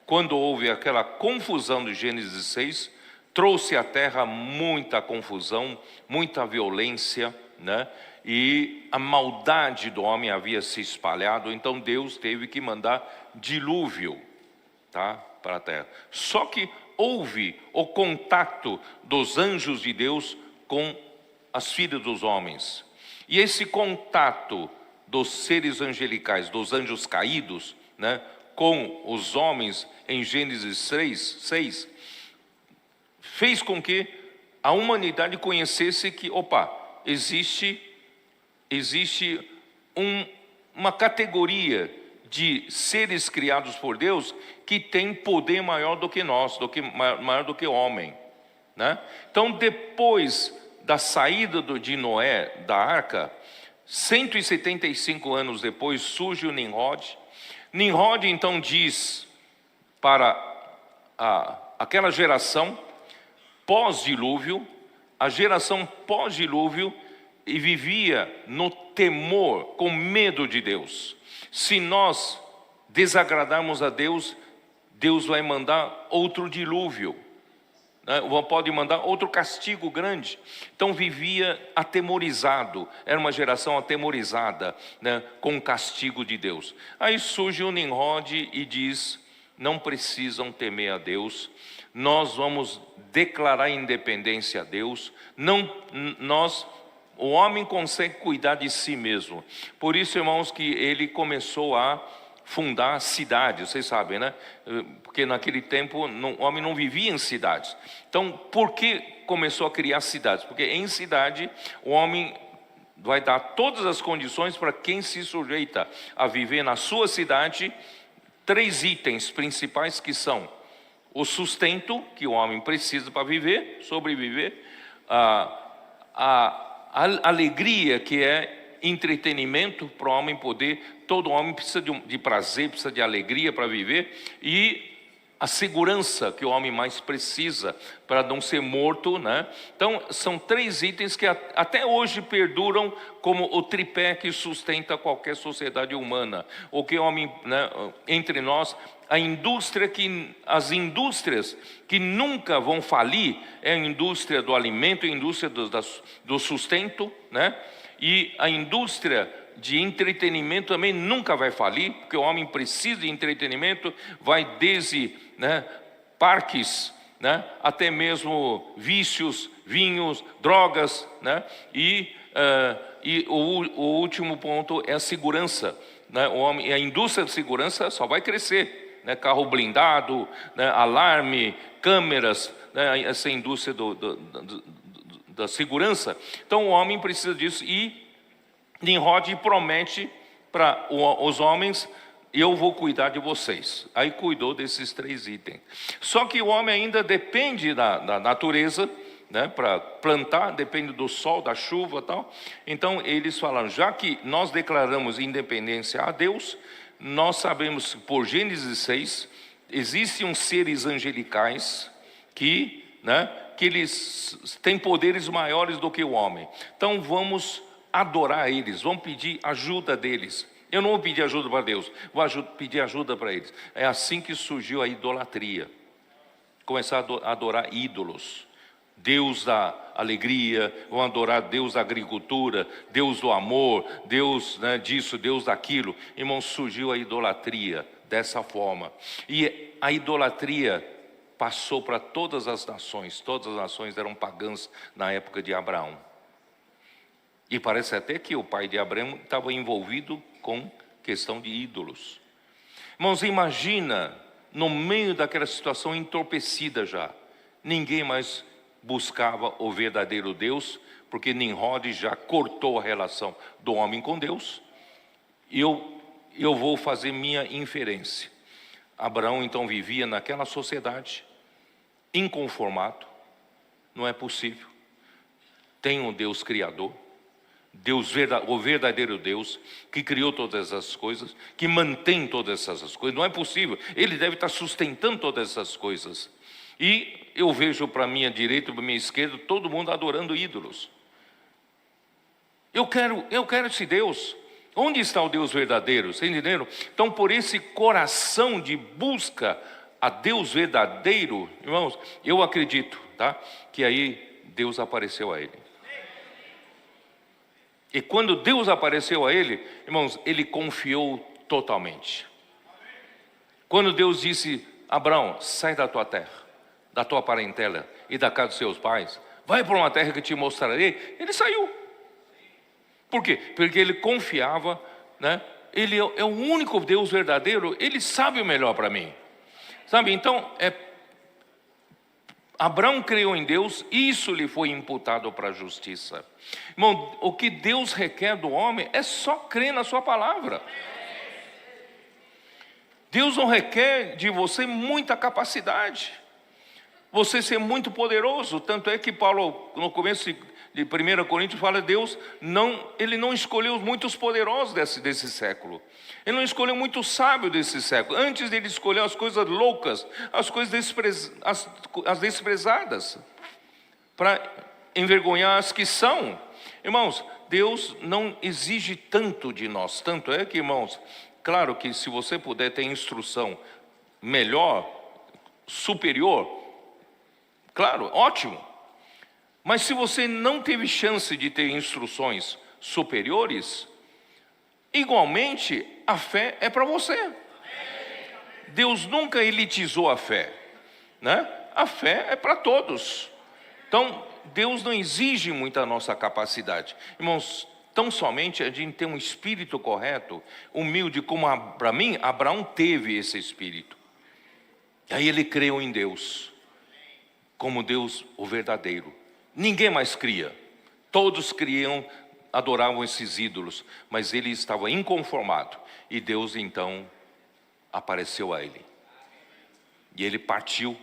Quando houve aquela confusão de Gênesis 6, trouxe à terra muita confusão, muita violência, né? E a maldade do homem havia se espalhado, então Deus teve que mandar dilúvio, tá, para a terra. Só que houve o contato dos anjos de Deus com as filhas dos homens. E esse contato dos seres angelicais, dos anjos caídos, né, com os homens em Gênesis 6, fez com que a humanidade conhecesse que, existe uma categoria de seres criados por Deus que tem poder maior do que nós, maior do que o homem, né? Então, depois da saída de Noé da arca, 175 anos depois, surge o Nimrod. Nimrod então diz para aquela geração pós-dilúvio, a geração pós-dilúvio, e vivia no temor, com medo de Deus. Se nós desagradarmos a Deus, Deus vai mandar outro dilúvio, né? Pode mandar outro castigo grande. Então vivia atemorizado, era uma geração atemorizada, né, com o castigo de Deus. Aí surge o Nimrod e diz: não precisam temer a Deus, nós vamos declarar independência a Deus, o homem consegue cuidar de si mesmo. Por isso, irmãos, que ele começou a fundar cidades, vocês sabem, né? Porque naquele tempo o homem não vivia em cidades. Então, por que começou a criar cidades? Porque em cidade o homem vai dar todas as condições para quem se sujeita a viver na sua cidade. 3 itens principais que são o sustento que o homem precisa para viver, sobreviver, a alegria, que é entretenimento para o homem poder, todo homem precisa de prazer, precisa de alegria para viver, e a segurança que o homem mais precisa para não ser morto, né? Então são 3 itens que até hoje perduram como o tripé que sustenta qualquer sociedade humana. O que o homem, né, entre nós, as indústrias que nunca vão falir é a indústria do alimento, a indústria do sustento, né? E a indústria de entretenimento também nunca vai falir, porque o homem precisa de entretenimento, vai desde, né, parques, né, até mesmo vícios, vinhos, drogas, né? E o último ponto é a segurança, né? A indústria de segurança só vai crescer, né? Carro blindado, né? Alarme, câmeras, né? Essa indústria da segurança. Então o homem precisa disso, e Nimrod promete para os homens: eu vou cuidar de vocês. Aí cuidou desses 3 itens. Só que o homem ainda depende da natureza, né, para plantar, depende do sol, da chuva e tal. Então eles falaram: já que nós declaramos independência a Deus, nós sabemos por Gênesis 6 existem seres angelicais que eles têm poderes maiores do que o homem. Então vamos adorar eles, vamos pedir ajuda deles. Eu não vou pedir ajuda para Deus, vou pedir ajuda para eles. É assim que surgiu a idolatria. Começar a adorar ídolos. Deus da alegria, vão adorar Deus da agricultura, Deus do amor, Deus disso, Deus daquilo. Irmãos, surgiu a idolatria dessa forma. E a idolatria passou para todas as nações eram pagãs na época de Abraão. E parece até que o pai de Abraão estava envolvido com questão de ídolos. Irmãos, imagina, no meio daquela situação entorpecida já, ninguém mais buscava o verdadeiro Deus, porque Nimrod já cortou a relação do homem com Deus. E eu vou fazer minha inferência. Abraão então vivia naquela sociedade, inconformado. Não é possível. Tem um Deus criador, o verdadeiro Deus, que criou todas essas coisas, que mantém todas essas coisas. Não é possível. Ele deve estar sustentando todas essas coisas. E eu vejo para a minha direita e para a minha esquerda todo mundo adorando ídolos. Eu quero esse Deus. Onde está o Deus verdadeiro? Vocês entenderam? Então, por esse coração de busca a Deus verdadeiro, irmãos, eu acredito, que aí Deus apareceu a ele. E quando Deus apareceu a ele, irmãos, ele confiou totalmente. Quando Deus disse: Abraão, sai da tua terra, da tua parentela e da casa dos seus pais, vai para uma terra que te mostrarei, ele saiu. Por quê? Porque ele confiava, ele é o único Deus verdadeiro, ele sabe o melhor para mim. Sabe, então, Abraão creu em Deus, isso lhe foi imputado para a justiça. Irmão, o que Deus requer do homem é só crer na sua palavra. Deus não requer de você muita capacidade, você ser muito poderoso. Tanto é que Paulo, no começo de 1 Coríntios, fala: Deus ele não escolheu muitos poderosos desse século. Ele não escolheu muito sábio desse século. Antes dele escolher as coisas loucas, as coisas as desprezadas, para envergonhar as que são. Irmãos, Deus não exige tanto de nós. Tanto é que, irmãos, claro que se você puder ter instrução melhor, superior, claro, ótimo. Mas se você não teve chance de ter instruções superiores, igualmente a fé é para você. Deus nunca elitizou a fé, A fé é para todos. Então, Deus não exige muito a nossa capacidade. Irmãos, tão somente a gente tem um espírito correto, humilde, como para mim, Abraão teve esse espírito. E aí ele creu em Deus, como Deus o verdadeiro. Ninguém mais cria. Todos adoravam esses ídolos, mas ele estava inconformado. E Deus então apareceu a ele. E ele partiu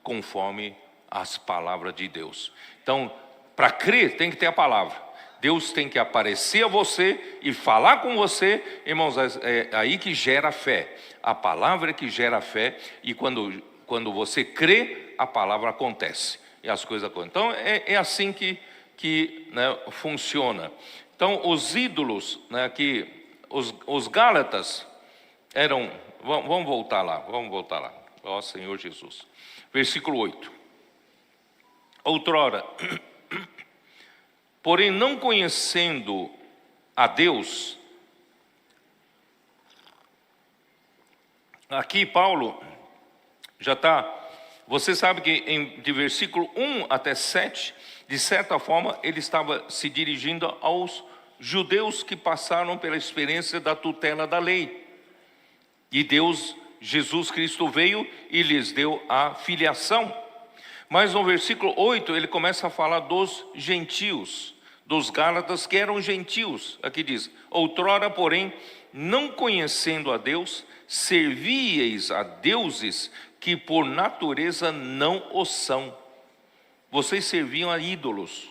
conforme as palavras de Deus. Então, para crer tem que ter a palavra. Deus tem que aparecer a você e falar com você, irmãos, é aí que gera fé. A palavra é que gera fé, e quando você crê, a palavra acontece. E as coisas acontecem. Então, é assim que funciona. Então, os ídolos, que os Gálatas eram... Vamos voltar lá. Ó Senhor Jesus. Versículo 8. Outrora, porém não conhecendo a Deus... Aqui Paulo já está... Você sabe que de versículo 1 até 7, de certa forma, ele estava se dirigindo aos judeus que passaram pela experiência da tutela da lei. E Jesus Cristo veio e lhes deu a filiação. Mas no versículo 8, ele começa a falar dos gentios, dos Gálatas que eram gentios. Aqui diz: outrora, porém, não conhecendo a Deus, servíeis a deuses que por natureza não o são. Vocês serviam a ídolos.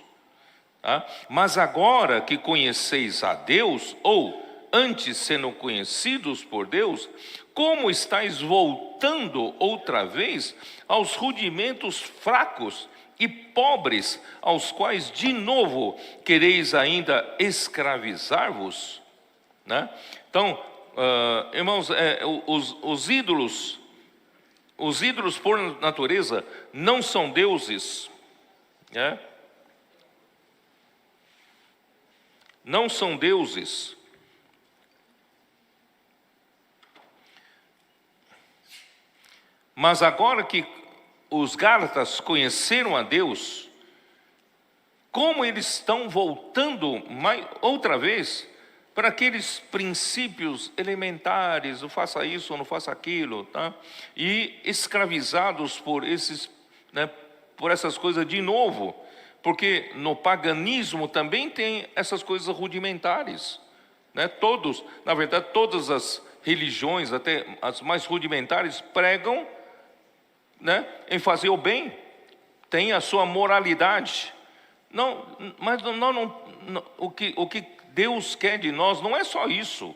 Mas agora que conheceis a Deus, ou antes sendo conhecidos por Deus, como estáis voltando outra vez aos rudimentos fracos e pobres, aos quais de novo quereis ainda escravizar-vos? Né? Então, irmãos, os ídolos por natureza não são deuses, né? Não são deuses. Mas agora que os Gálatas conheceram a Deus, como eles estão voltando outra vez para aqueles princípios elementares, não faça isso, não faça aquilo, tá? E escravizados por por essas coisas de novo, porque no paganismo também tem essas coisas rudimentares, né? Na verdade, todas as religiões, até as mais rudimentares, pregam, né, em fazer o bem, tem a sua moralidade. Não, mas o que Deus quer de nós não é só isso,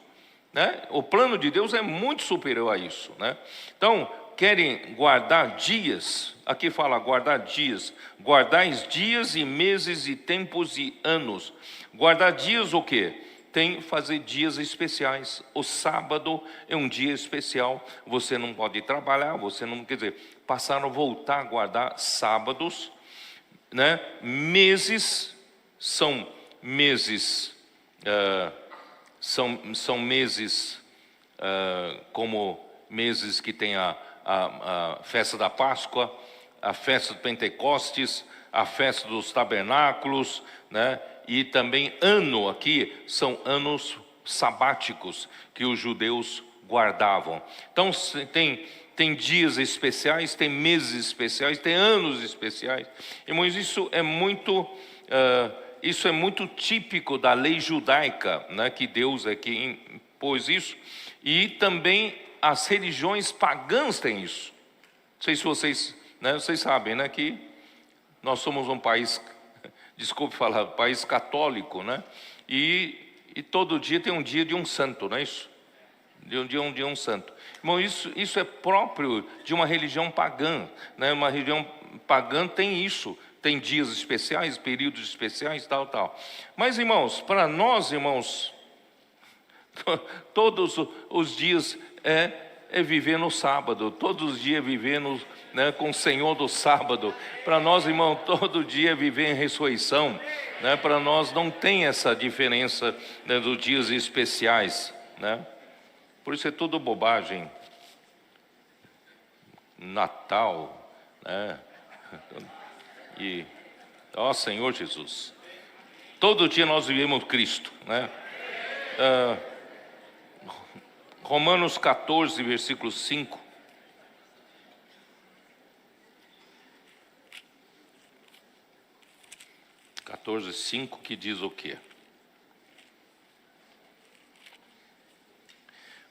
né? O plano de Deus é muito superior a isso, né? Então, querem guardar dias, aqui fala guardar dias, guardais dias e meses e tempos e anos. Guardar dias o quê? Tem fazer dias especiais. O sábado é um dia especial, você não pode trabalhar, você não, quer dizer, passaram a voltar a guardar sábados, né? Meses, são meses, são meses como meses que tem a festa da Páscoa, a festa do Pentecostes, a festa dos tabernáculos, né? E também ano aqui, são anos sabáticos que os judeus guardavam. Então tem dias especiais, tem meses especiais, tem anos especiais. Irmãos, isso é muito típico da lei judaica, né? Que Deus é que impôs isso. E também as religiões pagãs têm isso. Não sei se vocês, né, vocês sabem, né, que nós somos um país, desculpe falar, país católico, né? E todo dia tem um dia de um santo, não é isso? De um santo. Irmão, isso é próprio de uma religião pagã, né? Uma religião pagã tem isso, tem dias especiais, períodos especiais, tal. Mas, irmãos, para nós, irmãos, todos os dias é viver no sábado, todos os dias viver né, com o Senhor do sábado. Para nós, irmão, todo dia é viver em ressurreição, né? Para nós não tem essa diferença, né, dos dias especiais, né? Por isso é tudo bobagem. Natal, né? E, ó Senhor Jesus, todo dia nós vivemos Cristo, né? Romanos 14, versículo 5. Que diz o quê?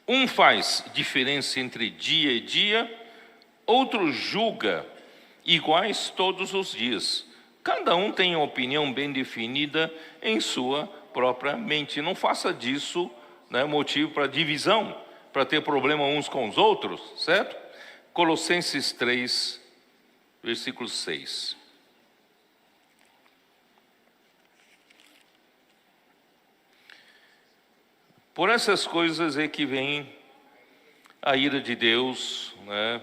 Um faz diferença entre dia e dia, outro julga iguais todos os dias. Cada um tem uma opinião bem definida em sua própria mente. Não faça disso, né, motivo para divisão, para ter problema uns com os outros, certo? Colossenses 3, versículo 6. Por essas coisas é que vem a ira de Deus, né?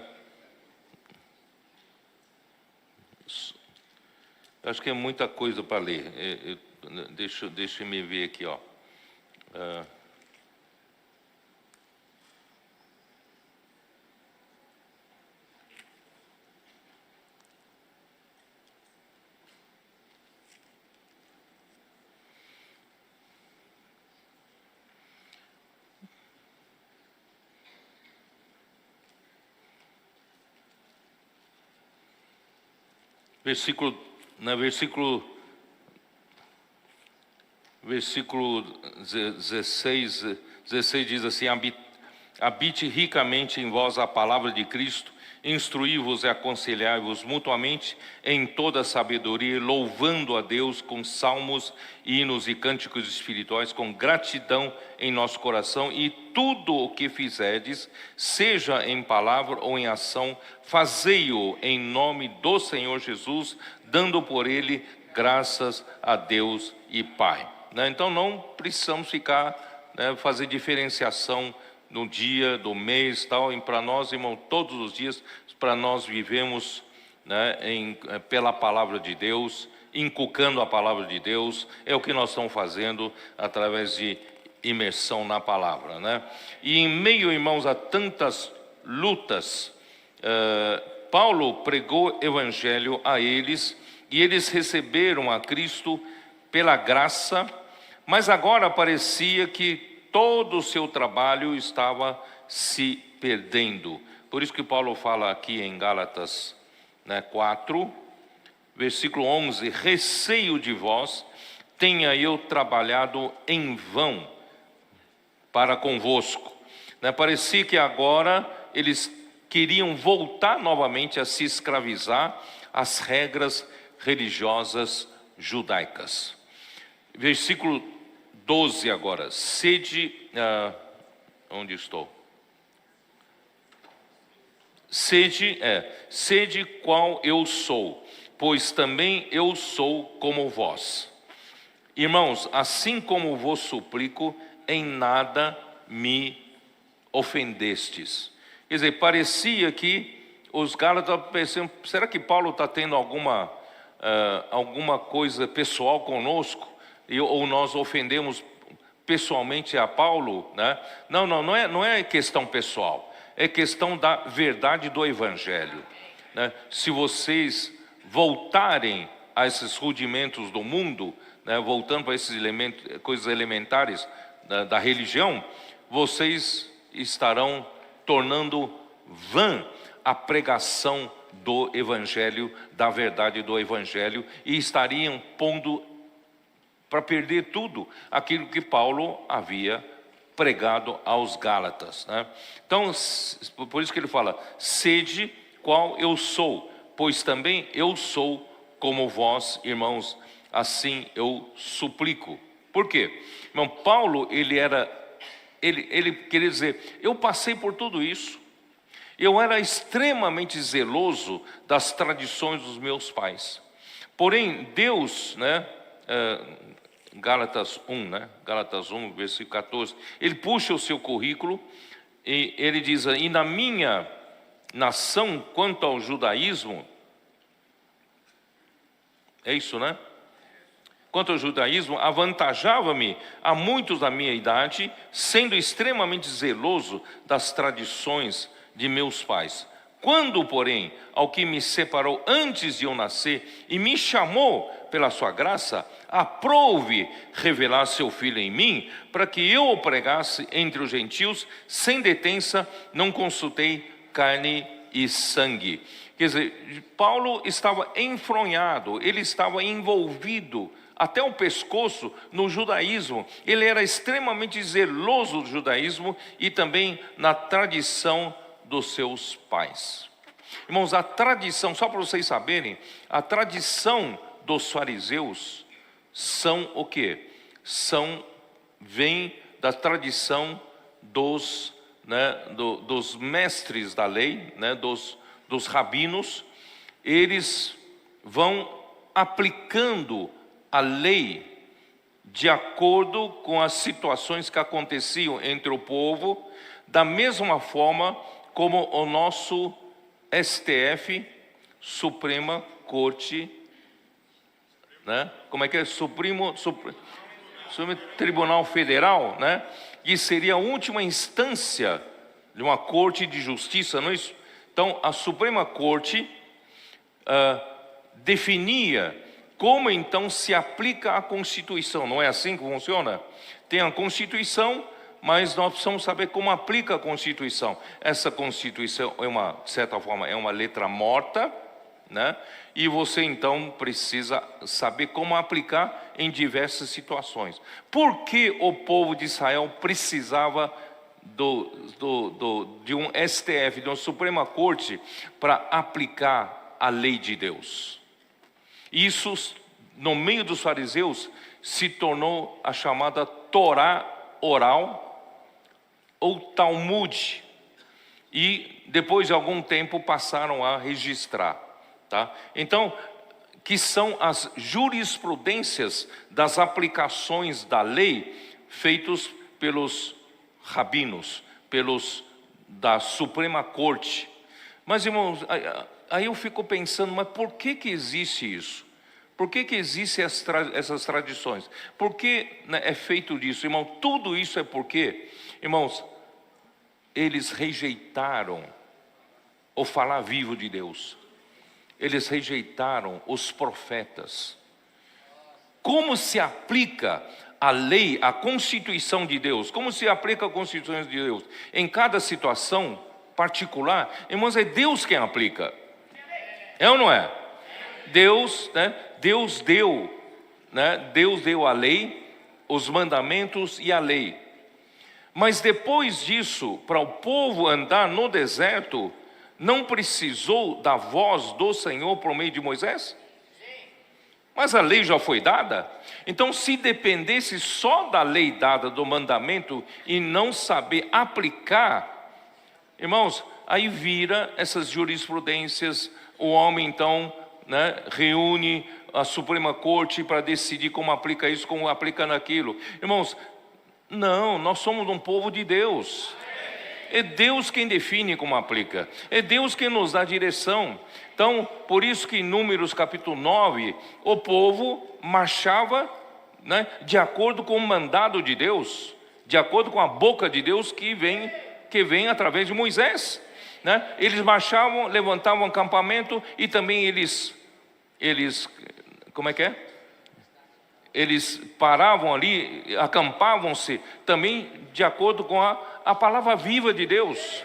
Acho que é muita coisa para ler. Deixa eu me ver aqui, ó. Versículo 16 diz assim: habite ricamente em vós a palavra de Cristo, Instruí-vos e aconselhai-vos mutuamente em toda sabedoria, louvando a Deus com salmos, hinos e cânticos espirituais, com gratidão em nosso coração. E tudo o que fizerdes, seja em palavra ou em ação, fazei-o em nome do Senhor Jesus, dando por ele graças a Deus e Pai. Então não precisamos ficar, fazer diferenciação no dia, do mês, tal. E para nós, irmão, todos os dias, para nós vivemos, pela palavra de Deus, inculcando a palavra de Deus. É o que nós estamos fazendo através de imersão na palavra, E em meio, irmãos, a tantas lutas, Paulo pregou evangelho a eles, e eles receberam a Cristo pela graça, mas agora parecia que todo o seu trabalho estava se perdendo. Por isso que Paulo fala aqui em Gálatas 4, versículo 11: receio de vós, tenha eu trabalhado em vão para convosco. Parecia que agora eles queriam voltar novamente a se escravizar às regras religiosas judaicas. Versículo 12 agora: sede, onde estou? Sede qual eu sou, pois também eu sou como vós. Irmãos, assim como vos suplico, em nada me ofendestes. Quer dizer, parecia que os Gálatas pensando, será que Paulo está tendo alguma coisa pessoal conosco? Ou nós ofendemos pessoalmente a Paulo, Não é questão pessoal, é questão da verdade do Evangelho, Se vocês voltarem a esses rudimentos do mundo, voltando para esses coisas elementares da religião, vocês estarão tornando vã a pregação do Evangelho, da verdade do Evangelho, e estariam pondo para perder tudo aquilo que Paulo havia pregado aos Gálatas, Então, por isso que ele fala: sede qual eu sou, pois também eu sou como vós, irmãos, assim eu suplico. Por quê? Irmão, Paulo, ele queria dizer, eu passei por tudo isso, eu era extremamente zeloso das tradições dos meus pais, porém Deus, Gálatas 1, Gálatas 1, versículo 14, ele puxa o seu currículo e ele diz: e na minha nação, quanto ao judaísmo, é isso, Quanto ao judaísmo, avantajava-me a muitos da minha idade, sendo extremamente zeloso das tradições de meus pais. Quando, porém, ao que me separou antes de eu nascer e me chamou pela sua graça, aprouve revelar seu Filho em mim, para que eu o pregasse entre os gentios, sem detença, não consultei carne e sangue. Quer dizer, Paulo estava enfronhado, ele estava envolvido até o pescoço no judaísmo. Ele era extremamente zeloso do judaísmo e também na tradição dos seus pais. Irmãos, a tradição, só para vocês saberem, a tradição dos fariseus são o quê? Vem da tradição dos mestres da lei, dos rabinos. Eles vão aplicando a lei de acordo com as situações que aconteciam entre o povo, da mesma forma como o nosso STF, Suprema Corte, como é que é? Supremo Tribunal Federal, que seria a última instância de uma corte de justiça, não é isso? Então, a Suprema Corte definia como então se aplica a Constituição. Não é assim que funciona? Tem a Constituição, mas nós precisamos saber como aplica a Constituição. Essa Constituição, de certa forma, é uma letra morta, e você então precisa saber como aplicar em diversas situações. Por que o povo de Israel precisava de um STF, de uma Suprema Corte, para aplicar a lei de Deus. Isso, no meio dos fariseus, se tornou a chamada Torá oral ou Talmud. E depois de algum tempo passaram a registrar, tá? Então, que são as jurisprudências das aplicações da lei feitos pelos rabinos, da Suprema Corte. Mas, irmãos, aí eu fico pensando, mas por que existe isso? Por que existem essas tradições? Por que, né, é feito disso? Irmão, tudo isso é porque, irmãos, eles rejeitaram o falar vivo de Deus. Eles rejeitaram os profetas. Como se aplica a lei, a Constituição de Deus? Como se aplica a Constituição de Deus? Em cada situação particular, irmãos, é Deus quem aplica. É ou não é? Deus, né? Deus deu a lei, os mandamentos e a lei. Mas depois disso, para o povo andar no deserto, não precisou da voz do Senhor por meio de Moisés? Mas a lei já foi dada. Então, se dependesse só da lei dada, do mandamento, e não saber aplicar, irmãos, aí vira essas jurisprudências. O homem então, né, reúne a Suprema Corte para decidir como aplica isso, como aplica naquilo. Irmãos, não, nós somos um povo de Deus. É Deus quem define como aplica. É Deus quem nos dá direção. Então, por isso que em Números capítulo 9, o povo marchava, né, de acordo com o mandado de Deus, de acordo com a boca de Deus que vem através de Moisés, né? Eles marchavam, levantavam acampamento e também eles como é que é? Eles paravam ali, acampavam-se também de acordo com a palavra viva de Deus.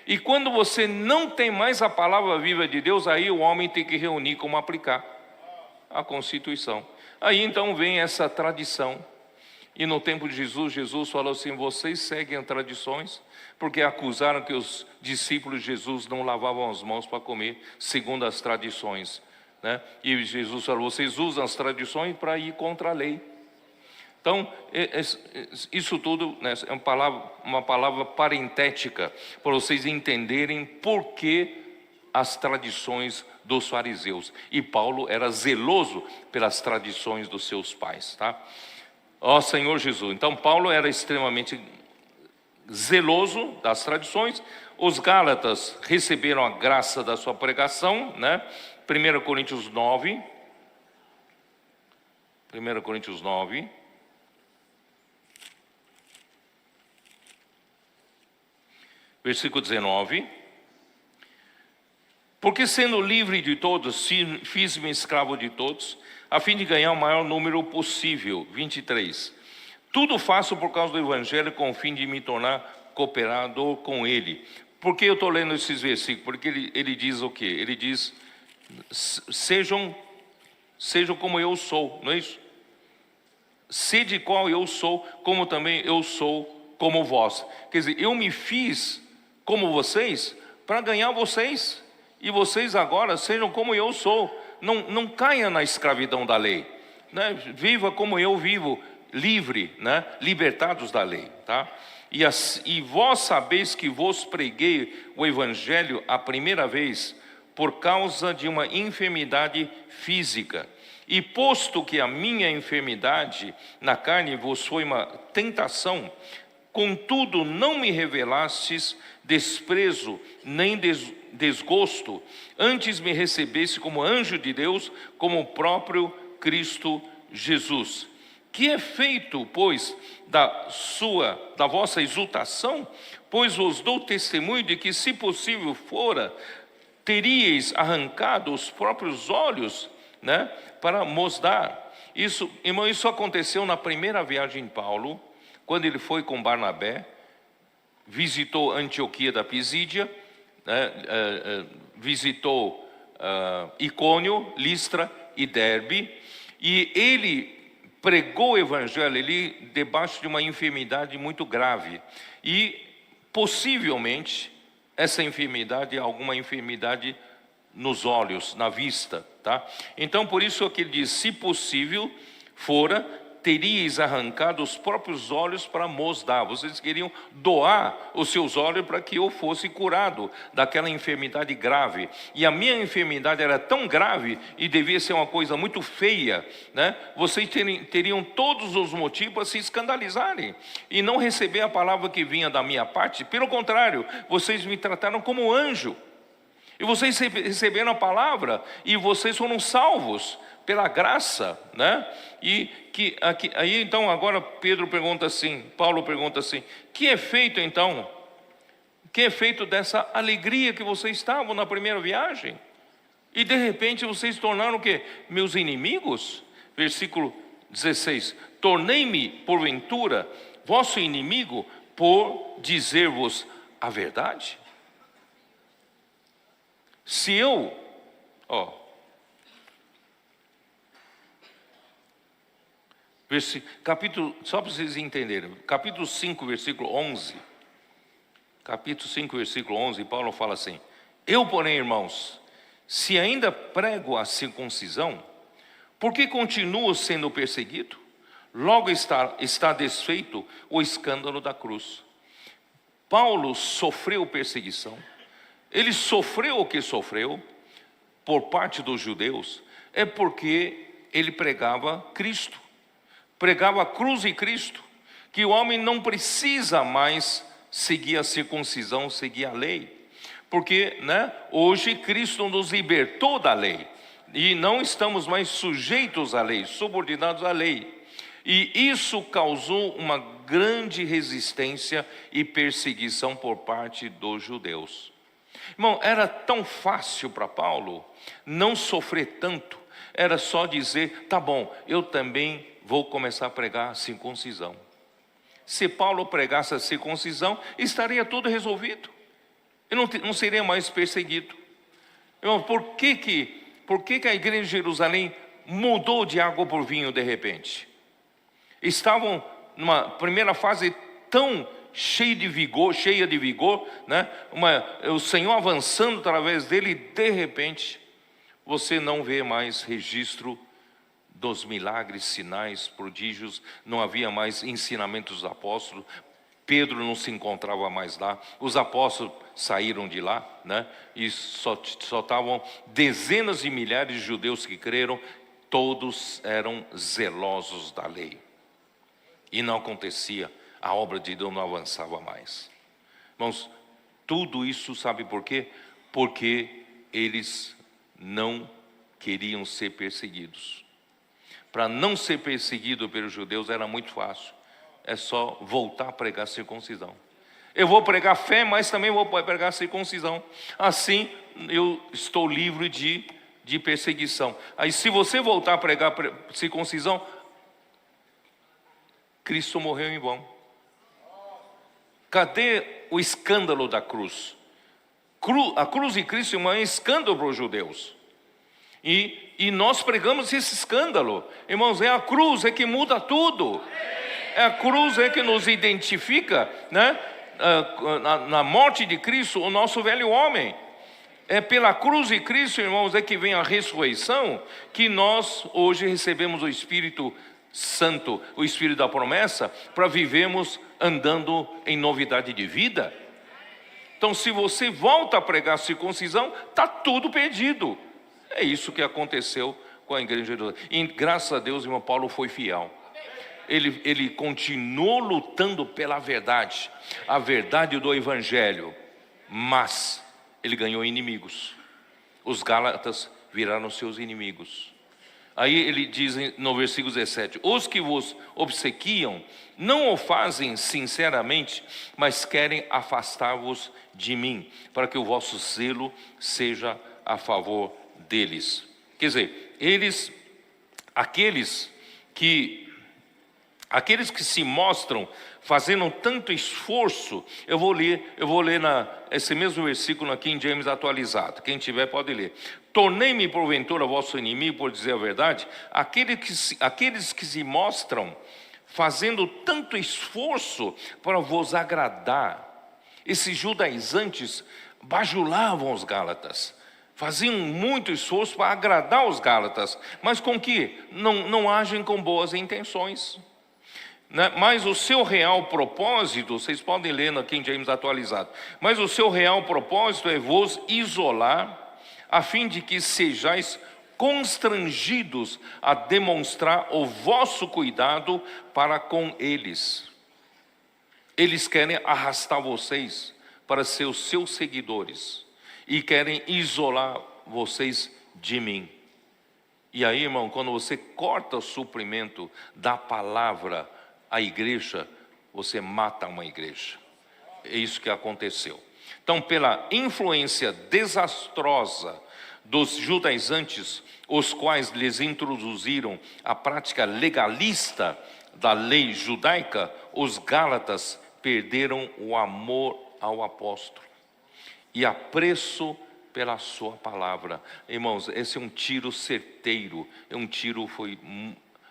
E quando você não tem mais a palavra viva de Deus, aí o homem tem que reunir como aplicar a Constituição. Aí então vem essa tradição. E no tempo de Jesus, Jesus falou assim: vocês seguem as tradições, porque acusaram que os discípulos de Jesus não lavavam as mãos para comer, segundo as tradições, né? E Jesus falou: vocês usam as tradições para ir contra a lei. Então, isso tudo, né, é uma palavra parentética, para vocês entenderem por que as tradições dos fariseus. E Paulo era zeloso pelas tradições dos seus pais, tá? Ó Senhor Jesus. Então, Paulo era extremamente zeloso das tradições. Os Gálatas receberam a graça da sua pregação, né? 1 Coríntios 9, versículo 19: porque sendo livre de todos, fiz-me escravo de todos, a fim de ganhar o maior número possível. 23: tudo faço por causa do Evangelho, com o fim de me tornar cooperador com ele. Por que eu estou lendo esses versículos? Porque ele diz o quê? Ele diz: sejam como eu sou, não é isso? Sede qual eu sou, como também eu sou como vós. Quer dizer, eu me fiz como vocês para ganhar vocês, e vocês agora sejam como eu sou. Não caia na escravidão da lei, né? Viva como eu vivo, livre, né? Libertados da lei, tá? E vós sabeis que vos preguei o Evangelho a primeira vez por causa de uma enfermidade física. E posto que a minha enfermidade na carne vos foi uma tentação, contudo não me revelastes desprezo nem desgosto, antes me recebesse como anjo de Deus, como o próprio Cristo Jesus. Que é feito, pois, da vossa exultação? Pois vos dou testemunho de que, se possível fora, teríeis arrancado os próprios olhos, né, para mos dar. Isso, irmão, isso aconteceu na primeira viagem de Paulo, quando ele foi com Barnabé, visitou Antioquia da Pisídia, né, visitou Icônio, Listra e Derbe, e ele pregou o evangelho, ele debaixo de uma enfermidade muito grave. E possivelmente essa enfermidade é alguma enfermidade nos olhos, na vista, tá? Então por isso que ele diz: se possível fora, teríeis arrancado os próprios olhos para mos dar. Vocês queriam doar os seus olhos para que eu fosse curado daquela enfermidade grave. E a minha enfermidade era tão grave e devia ser uma coisa muito feia, né? Vocês teriam todos os motivos para se escandalizarem e não receber a palavra que vinha da minha parte. Pelo contrário, vocês me trataram como anjo. E vocês receberam a palavra e vocês foram salvos pela graça, né? Aí então agora Paulo pergunta assim: que é feito então? Que é feito dessa alegria que vocês estavam na primeira viagem? E de repente vocês se tornaram o quê? Meus inimigos? Versículo 16: tornei-me porventura vosso inimigo por dizer-vos a verdade? Se eu, capítulo, só para vocês entenderem, capítulo 5, versículo 11, Paulo fala assim: eu, porém, irmãos, se ainda prego a circuncisão, por que continuo sendo perseguido? Logo está desfeito o escândalo da cruz. Paulo sofreu perseguição. Ele sofreu o que sofreu por parte dos judeus, é porque ele pregava Cristo, pregava a cruz e Cristo, que o homem não precisa mais seguir a circuncisão, seguir a lei, porque, né, hoje Cristo nos libertou da lei, e não estamos mais sujeitos à lei, subordinados à lei, e isso causou uma grande resistência e perseguição por parte dos judeus. Irmão, era tão fácil para Paulo não sofrer tanto, era só dizer: tá bom, eu também vou começar a pregar a circuncisão. Se Paulo pregasse a circuncisão, estaria tudo resolvido, e não seria mais perseguido. Irmão, por que a igreja de Jerusalém mudou de água por vinho de repente? Estavam numa primeira fase tão cheia de vigor, né? O Senhor avançando através dele, e de repente você não vê mais registro dos milagres, sinais, prodígios, não havia mais ensinamentos dos apóstolos. Pedro não se encontrava mais lá, os apóstolos saíram de lá, né? E só estavam dezenas de milhares de judeus que creram, todos eram zelosos da lei, e não acontecia. A obra de Deus não avançava mais. Irmãos, tudo isso sabe por quê? Porque eles não queriam ser perseguidos. Para não ser perseguido pelos judeus era muito fácil. É só voltar a pregar circuncisão. Eu vou pregar fé, mas também vou pregar circuncisão. Assim eu estou livre de perseguição. Aí se você voltar a pregar circuncisão, Cristo morreu em vão. Cadê o escândalo da cruz? A cruz de Cristo é um escândalo para os judeus. E nós pregamos esse escândalo. Irmãos, é a cruz que muda tudo. É a cruz que nos identifica, né? Na morte de Cristo, o nosso velho homem. É pela cruz de Cristo, irmãos, que vem a ressurreição, que nós hoje recebemos o Espírito Santo, o Espírito da promessa, para vivermos andando em novidade de vida. Então, se você volta a pregar a circuncisão, está tudo perdido. É isso que aconteceu com a igreja de Jerusalém. E graças a Deus, irmão, Paulo foi fiel. Ele continuou lutando pela verdade, a verdade do evangelho, mas ele ganhou inimigos. Os gálatas viraram seus inimigos. Aí ele diz no versículo 17: os que vos obsequiam não o fazem sinceramente, mas querem afastar-vos de mim, para que o vosso zelo seja a favor deles. Quer dizer, aqueles que Aqueles que se mostram fazendo tanto esforço, eu vou ler esse mesmo versículo aqui em James atualizado. Quem tiver pode ler. Tornei-me porventura vosso inimigo, por dizer a verdade. Aqueles que se mostram fazendo tanto esforço para vos agradar. Esses judaizantes bajulavam os gálatas, faziam muito esforço para agradar os gálatas, mas com que? Não agem com boas intenções. Mas o seu real propósito, vocês podem ler no King James atualizado, mas o seu real propósito é vos isolar, a fim de que sejais constrangidos a demonstrar o vosso cuidado para com eles. Eles querem arrastar vocês para ser os seus seguidores e querem isolar vocês de mim. E aí, irmão, quando você corta o suprimento da palavra à igreja, você mata uma igreja. É isso que aconteceu. Então, pela influência desastrosa dos judaizantes, os quais lhes introduziram a prática legalista da lei judaica, os gálatas perderam o amor ao apóstolo e apreço pela sua palavra. Irmãos, esse é um tiro certeiro,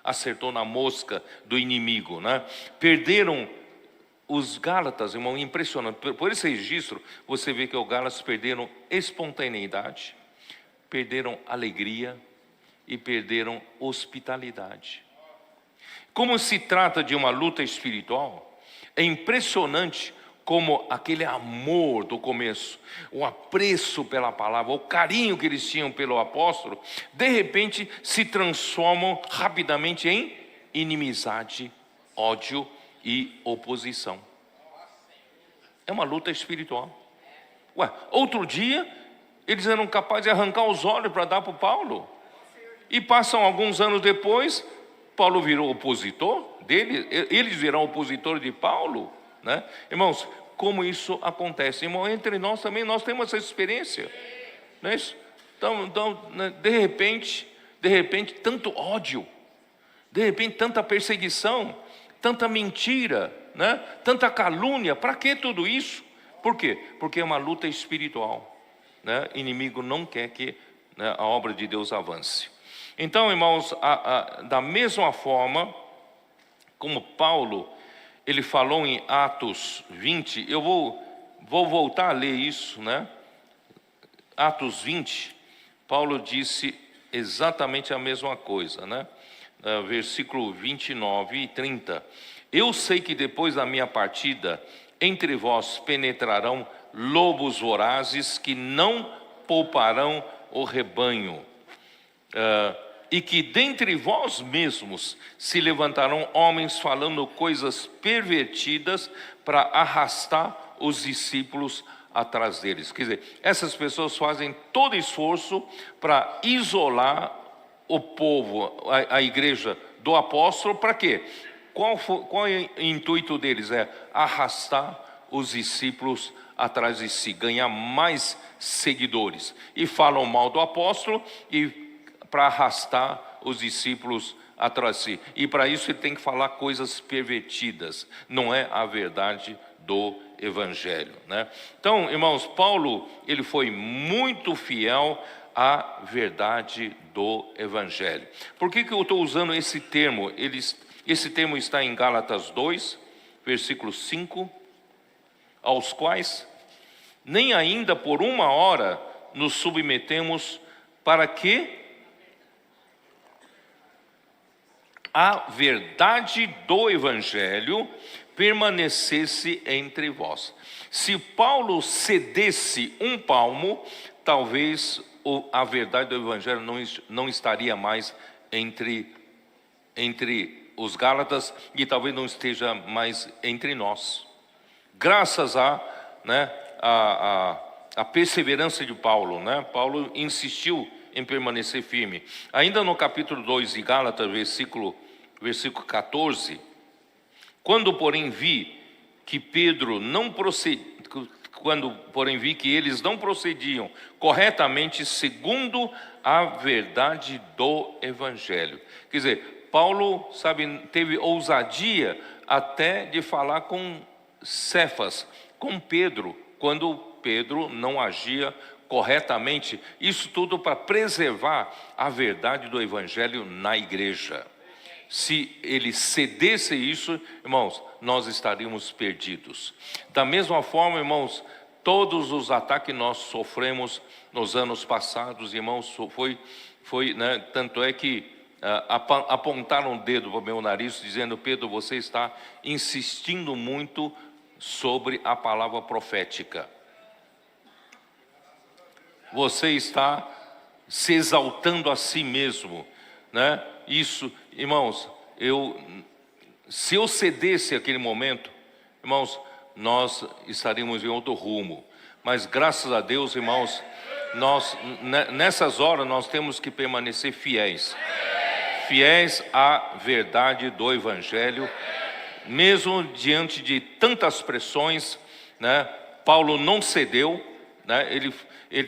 acertou na mosca do inimigo, né? Perderam os gálatas, irmão, impressionante. Por esse registro, você vê que os gálatas perderam espontaneidade, perderam alegria e perderam hospitalidade. Como se trata de uma luta espiritual, é impressionante como aquele amor do começo, o apreço pela palavra, o carinho que eles tinham pelo apóstolo, de repente se transformam rapidamente em inimizade, ódio e oposição. É uma luta espiritual. Outro dia, eles eram capazes de arrancar os olhos para dar para o Paulo. E passam alguns anos depois, Paulo virou opositor dele, eles viram opositor de Paulo, né? Irmãos, como isso acontece? Irmão, entre nós também, nós temos essa experiência, não é isso? Então, de repente, tanto ódio, de repente, tanta perseguição, tanta mentira, né? Tanta calúnia, para que tudo isso? Por quê? Porque é uma luta espiritual, né? O inimigo não quer que, né, a obra de Deus avance. Então, irmãos, da mesma forma como Paulo, ele falou em Atos 20, eu vou voltar a ler isso, né? Atos 20, Paulo disse exatamente a mesma coisa, né? Versículo 29 e 30. Eu sei que depois da minha partida, entre vós penetrarão lobos vorazes que não pouparão o rebanho. E que dentre vós mesmos se levantarão homens falando coisas pervertidas para arrastar os discípulos atrás deles. Quer dizer, essas pessoas fazem todo esforço para isolar o povo, a igreja do apóstolo, para quê? Qual é o intuito deles? É arrastar os discípulos atrás de si, ganhar mais seguidores. E falam mal do apóstolo e para arrastar os discípulos atrás de si. E para isso ele tem que falar coisas pervertidas. Não é a verdade do evangelho, né? Então, irmãos, Paulo, ele foi muito fiel à verdade do evangelho. Por que eu estou usando esse termo? Esse termo está em Gálatas 2, versículo 5, aos quais nem ainda por uma hora nos submetemos para que a verdade do evangelho permanecesse entre vós. Se Paulo cedesse um palmo, talvez a verdade do evangelho não estaria mais entre os gálatas e talvez não esteja mais entre nós. Graças a perseverança de Paulo, né? Paulo insistiu em permanecer firme. Ainda no capítulo 2 de Gálatas, versículo 14, quando porém vi que eles não procediam corretamente segundo a verdade do evangelho. Quer dizer, Paulo, sabe, teve ousadia até de falar com Cefas, com Pedro, quando Pedro não agia corretamente. Isso tudo para preservar a verdade do evangelho na igreja. Se ele cedesse isso, irmãos, nós estaríamos perdidos. Da mesma forma, irmãos, todos os ataques que nós sofremos nos anos passados, irmãos, foi, né, tanto é que apontaram o dedo para o meu nariz, dizendo: Pedro, você está insistindo muito sobre a palavra profética. Você está se exaltando a si mesmo, né? Isso, irmãos, se eu cedesse aquele momento, irmãos, nós estaríamos em outro rumo. Mas graças a Deus, irmãos, nessas horas nós temos que permanecer fiéis à verdade do evangelho, mesmo diante de tantas pressões, né? Paulo não cedeu, né? Ele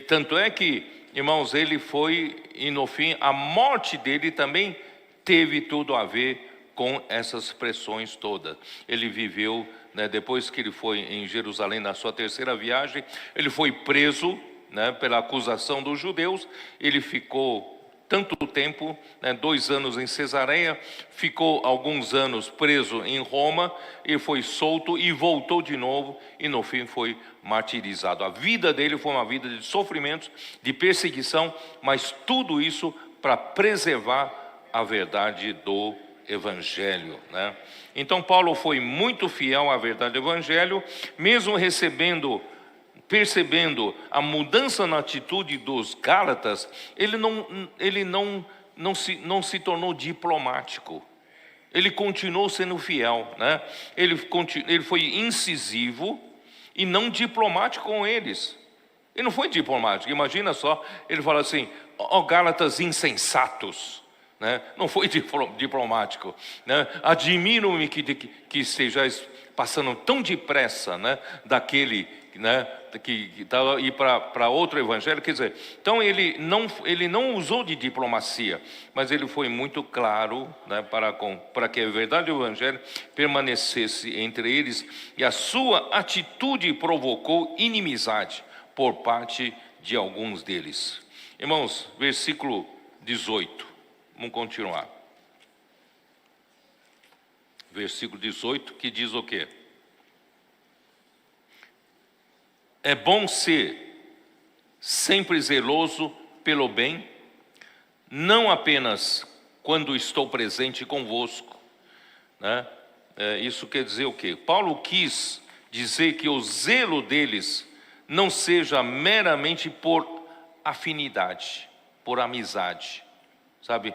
tanto é que, irmãos, ele foi, e no fim a morte dele também teve tudo a ver com essas pressões todas. Ele viveu, né, depois que ele foi em Jerusalém na sua terceira viagem, ele foi preso, né, pela acusação dos judeus. Ele ficou tanto tempo, né, 2 anos em Cesareia, ficou alguns anos preso em Roma, e foi solto e voltou de novo, e no fim foi martirizado. A vida dele foi uma vida de sofrimentos, de perseguição, mas tudo isso para preservar a verdade do evangelho, né? Então Paulo foi muito fiel à verdade do evangelho, mesmo percebendo a mudança na atitude dos Gálatas. Ele não se tornou diplomático. Ele continuou sendo fiel, né? Ele foi incisivo e não diplomático com eles. Ele não foi diplomático. Imagina só, ele fala assim: ó Gálatas insensatos, né? Não foi diplomático, né? Admiro-me que estejais passando tão depressa, né, daquele, né, que estava ir para outro evangelho. Quer dizer, então ele não usou de diplomacia, mas ele foi muito claro, né, para que a verdade do evangelho permanecesse entre eles, e a sua atitude provocou inimizade por parte de alguns deles. Irmãos, versículo 18, vamos continuar. Versículo 18, que diz o quê? É bom ser sempre zeloso pelo bem, não apenas quando estou presente convosco, né? Isso quer dizer o quê? Paulo quis dizer que o zelo deles não seja meramente por afinidade, por amizade, sabe?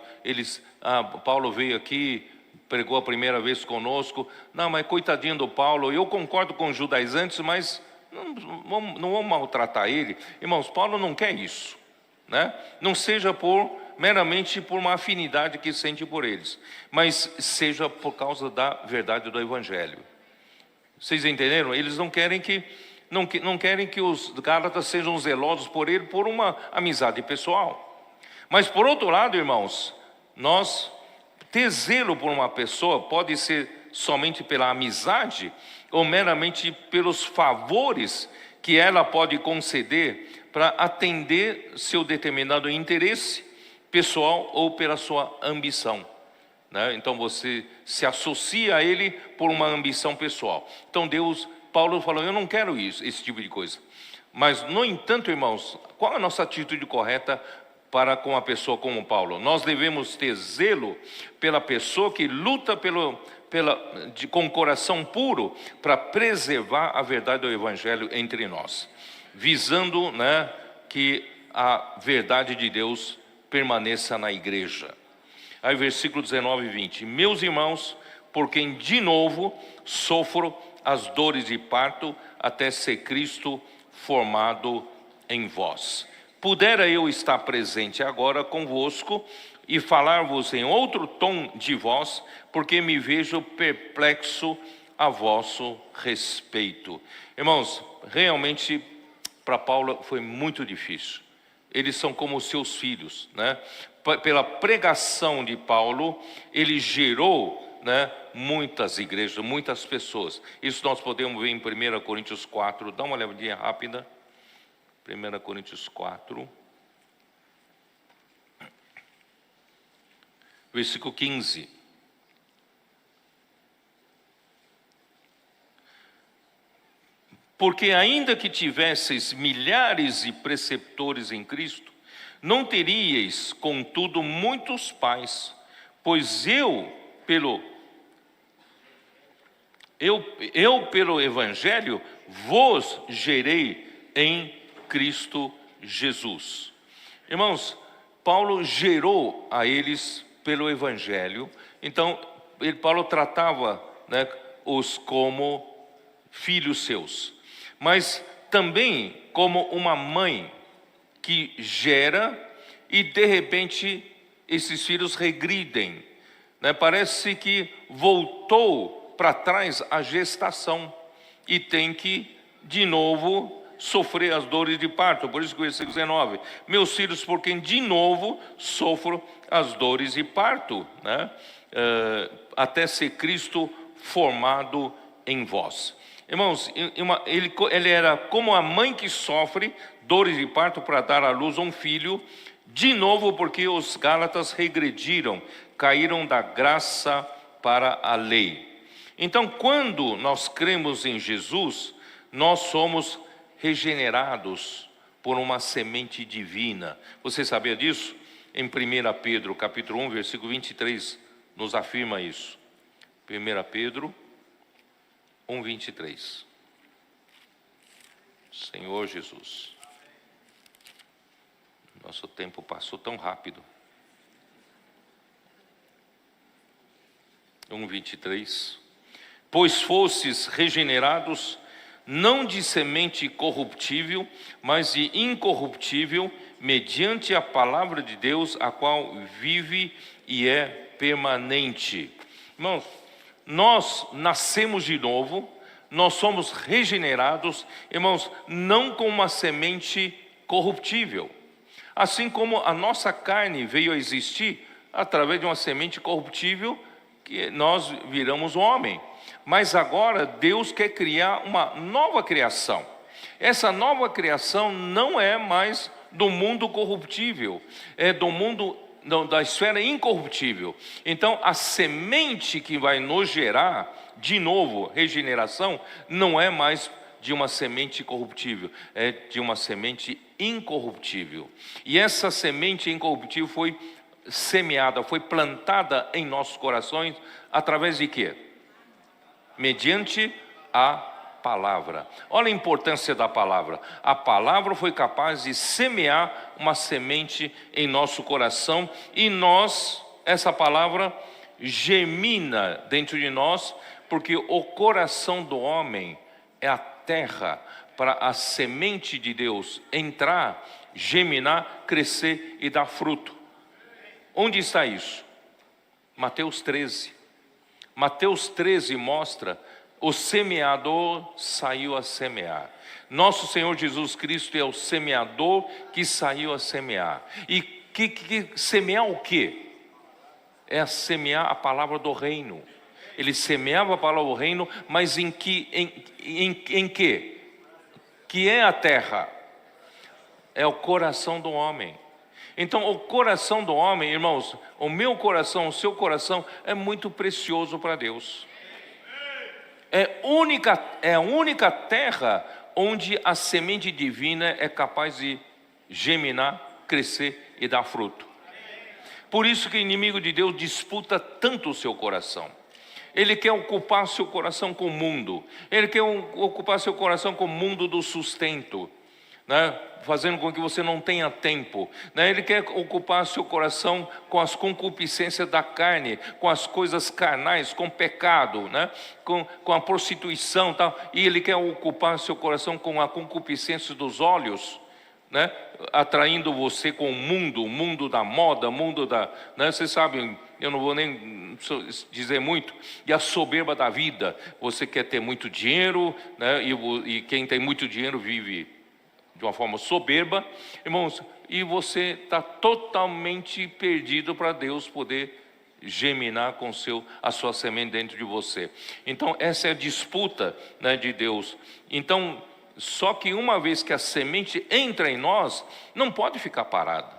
Paulo veio aqui, pregou a primeira vez conosco. Não, mas coitadinho do Paulo, eu concordo com os judaizantes, mas não vamos maltratar ele. Irmãos, Paulo não quer isso, né? Não seja meramente por uma afinidade que sente por eles, mas seja por causa da verdade do evangelho. Vocês entenderam? Eles não querem que os Gálatas sejam zelosos por ele por uma amizade pessoal. Mas por outro lado, irmãos, ter zelo por uma pessoa pode ser somente pela amizade ou meramente pelos favores que ela pode conceder para atender seu determinado interesse pessoal ou pela sua ambição, né? Então você se associa a ele por uma ambição pessoal. Então Paulo falou: eu não quero esse tipo de coisa. Mas, no entanto, irmãos, qual é a nossa atitude correta para com uma pessoa como Paulo? Nós devemos ter zelo pela pessoa que luta com coração puro para preservar a verdade do evangelho entre nós, visando, né, que a verdade de Deus permaneça na igreja. Aí versículo 19 e 20: meus irmãos, por quem de novo sofro as dores de parto, até ser Cristo formado em vós. Pudera eu estar presente agora convosco e falar-vos em outro tom de voz, porque me vejo perplexo a vosso respeito. Irmãos, realmente para Paulo foi muito difícil. Eles são como seus filhos, né? pela pregação de Paulo, ele gerou, né, muitas igrejas, muitas pessoas. Isso nós podemos ver em 1 Coríntios 4, dá uma olhadinha rápida. 1 Coríntios 4, versículo 15. Porque ainda que tivesseis milhares de preceptores em Cristo, não teríeis, contudo, muitos pais, pois eu pelo Evangelho vos gerei em Cristo Jesus. Irmãos, Paulo gerou a eles pelo Evangelho. Então, Paulo tratava, né, os como filhos seus, mas também como uma mãe que gera e de repente esses filhos regridem, né? Parece que voltou para trás a gestação e tem que de novo sofrer as dores de parto. Por isso que o versículo 19: meus filhos, por quem de novo sofro as dores de parto, né? Até ser Cristo formado em vós. Irmãos, ele era como a mãe que sofre dores de parto para dar à luz um filho, de novo porque os Gálatas regrediram, caíram da graça para a lei. Então, quando nós cremos em Jesus, nós somos regenerados por uma semente divina. Você sabia disso? Em 1 Pedro, capítulo 1, versículo 23, nos afirma isso. 1 Pedro 1:23. Senhor Jesus, nosso tempo passou tão rápido. 1:23. Pois fostes regenerados, não de semente corruptível, mas de incorruptível, mediante a palavra de Deus, a qual vive e é permanente. Irmãos, nós nascemos de novo, nós somos regenerados, irmãos, não com uma semente corruptível. Assim como a nossa carne veio a existir através de uma semente corruptível, que nós viramos homem. Mas agora Deus quer criar uma nova criação. Essa nova criação não é mais do mundo corruptível, é do mundo da esfera incorruptível. Então a semente que vai nos gerar de novo regeneração não é mais de uma semente corruptível, é de uma semente incorruptível. E essa semente incorruptível foi semeada, foi plantada em nossos corações através de quê? Mediante a palavra. Olha a importância da palavra. A palavra foi capaz de semear uma semente em nosso coração e essa palavra germina dentro de nós, porque o coração do homem é a terra para a semente de Deus entrar, germinar, crescer e dar fruto. Onde está isso? Mateus 13. Mateus 13 mostra: o semeador saiu a semear. Nosso Senhor Jesus Cristo é o semeador que saiu a semear. E que semear o quê? É semear a palavra do reino. Ele semeava a palavra do reino, mas em quê? Que é a terra? É o coração do homem. Então o coração do homem, irmãos, o meu coração, o seu coração é muito precioso para Deus. É a única terra onde a semente divina é capaz de germinar, crescer e dar fruto. Por isso que o inimigo de Deus disputa tanto o seu coração. Ele quer ocupar seu coração com o mundo. Ele quer ocupar seu coração com o mundo do sustento, né? Fazendo com que você não tenha tempo, né? Ele quer ocupar seu coração com as concupiscências da carne, com as coisas carnais, com pecado, né? com a prostituição, tal. E ele quer ocupar seu coração com a concupiscência dos olhos, né? Atraindo você com o mundo da moda, né? Vocês sabem, eu não vou nem dizer muito, e a soberba da vida. Você quer ter muito dinheiro, né? E quem tem muito dinheiro vive de uma forma soberba. Irmãos, e você está totalmente perdido para Deus poder germinar com a sua semente dentro de você. Então essa é a disputa, né, de Deus. Então, só que uma vez que a semente entra em nós, não pode ficar parada.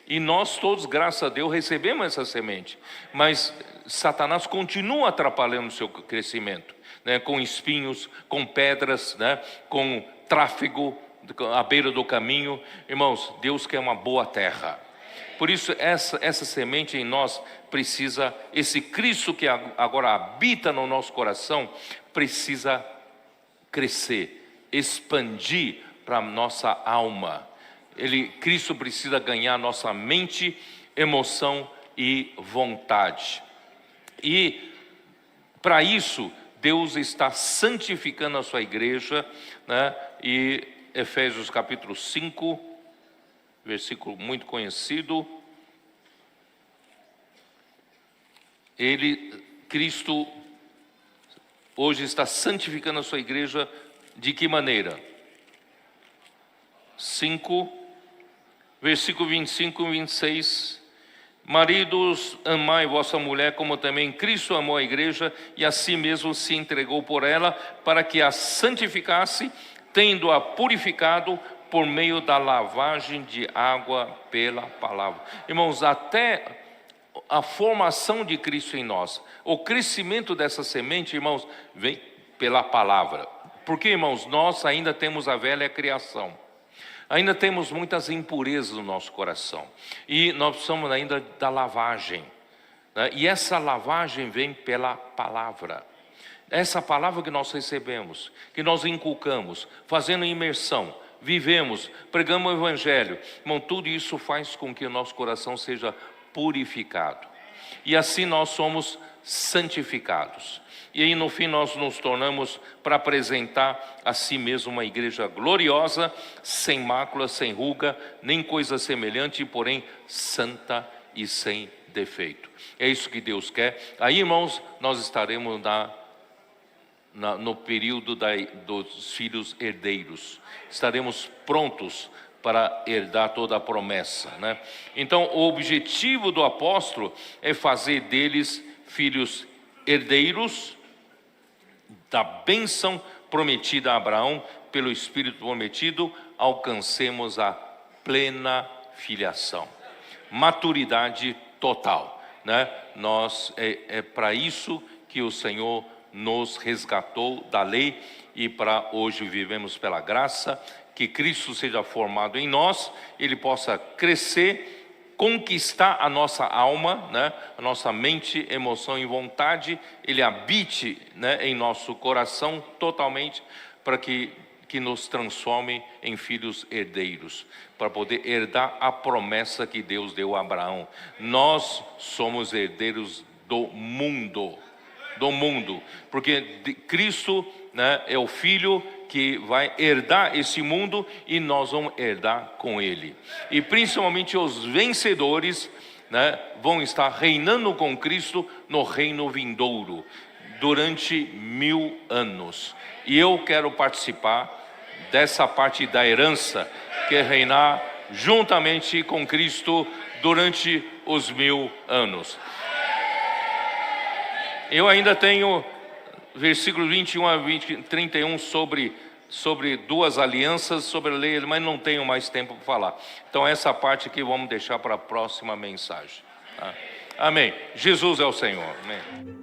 E nós todos, graças a Deus, recebemos essa semente. Mas Satanás continua atrapalhando o seu crescimento, né, com espinhos, com pedras, né, com tráfego à beira do caminho. Irmãos, Deus quer uma boa terra. Por isso essa semente em nós precisa, esse Cristo que agora habita no nosso coração, precisa crescer, expandir para a nossa alma. Cristo precisa ganhar nossa mente, emoção e vontade. E para isso Deus está santificando a sua igreja, né? E Efésios capítulo 5, versículo muito conhecido. Cristo hoje está santificando a sua igreja de que maneira? 5, versículo 25 e 26. Maridos, amai vossa mulher, como também Cristo amou a igreja e a si mesmo se entregou por ela, para que a santificasse, tendo-a purificado por meio da lavagem de água pela palavra. Irmãos, até a formação de Cristo em nós, o crescimento dessa semente, irmãos, vem pela palavra. Porque, irmãos, nós ainda temos a velha criação. Ainda temos muitas impurezas no nosso coração. E nós precisamos ainda da lavagem, né? E essa lavagem vem pela palavra. Essa palavra que nós recebemos, que nós inculcamos, fazendo imersão, vivemos, pregamos o evangelho. Irmão, tudo isso faz com que o nosso coração seja purificado. E assim nós somos santificados. E aí no fim nós nos tornamos para apresentar a si mesmo uma igreja gloriosa, sem mácula, sem ruga, nem coisa semelhante, porém santa e sem defeito. É isso que Deus quer. Aí, irmãos, nós estaremos no período dos filhos herdeiros. Estaremos prontos para herdar toda a promessa, né? Então o objetivo do apóstolo é fazer deles filhos herdeiros da bênção prometida a Abraão. Pelo Espírito prometido, alcancemos a plena filiação, maturidade total, né? É para isso que o Senhor nos resgatou da lei, e para hoje vivemos pela graça. Que Cristo seja formado em nós, Ele possa crescer, conquistar a nossa alma, né? A nossa mente, emoção e vontade. Ele habite, né, em nosso coração totalmente, para que nos transforme em filhos herdeiros, para poder herdar a promessa que Deus deu a Abraão. Nós somos herdeiros do mundo, porque Cristo, né, é o Filho que vai herdar esse mundo, e nós vamos herdar com Ele. E principalmente os vencedores, né, vão estar reinando com Cristo no reino vindouro, durante 1000 anos. E eu quero participar dessa parte da herança, que é reinar juntamente com Cristo durante os 1000 anos. Eu ainda tenho versículos 21 a 31 sobre duas alianças, sobre a lei, mas não tenho mais tempo para falar. Então essa parte aqui vamos deixar para a próxima mensagem, tá? Amém. Jesus é o Senhor. Amém.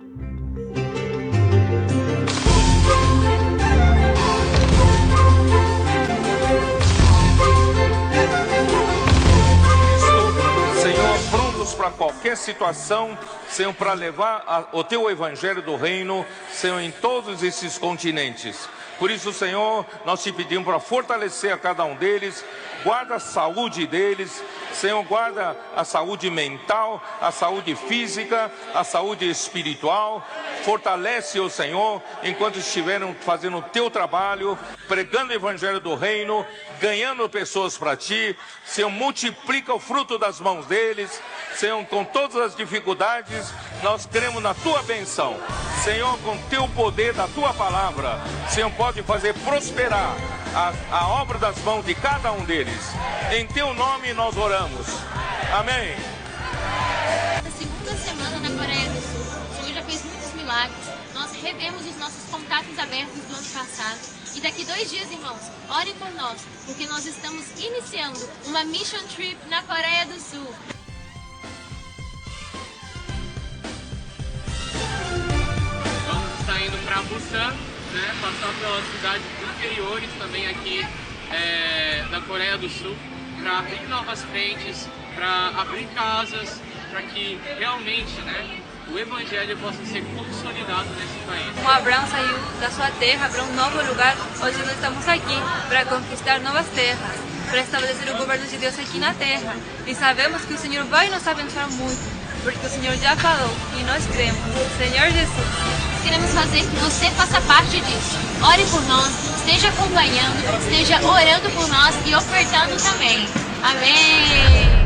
Para qualquer situação, Senhor, para levar o teu evangelho do reino, Senhor, em todos esses continentes. Por isso, Senhor, nós te pedimos para fortalecer a cada um deles, guarda a saúde deles, Senhor, guarda a saúde mental, a saúde física, a saúde espiritual. Fortalece o Senhor enquanto estiveram fazendo o teu trabalho, pregando o evangelho do reino, ganhando pessoas para ti. Senhor, multiplica o fruto das mãos deles. Senhor, com todas as dificuldades, nós cremos na tua bênção. Senhor, com teu poder da tua palavra, Senhor, pode fazer prosperar a obra das mãos de cada um deles. Em teu nome nós oramos. Amém. Na segunda semana na Coreia do Sul, o Senhor já fez muitos milagres. Nós revemos os nossos contatos abertos do ano passado. E daqui 2 dias, irmãos, orem por nós, porque nós estamos iniciando uma mission trip na Coreia do Sul. Vamos estar indo para Busan, né, passar pelas cidades interiores também aqui da Coreia do Sul, para abrir novas frentes, para abrir casas, para que realmente, né, o Evangelho possa ser consolidado nesse país. Como Abraão saiu da sua terra para um novo lugar, hoje nós estamos aqui para conquistar novas terras, para estabelecer o governo de Deus aqui na terra. E sabemos que o Senhor vai nos abençoar muito, porque o Senhor já falou e nós cremos. Senhor Jesus, Queremos fazer que você faça parte disso. Ore por nós, esteja acompanhando, esteja orando por nós e ofertando também. Amém!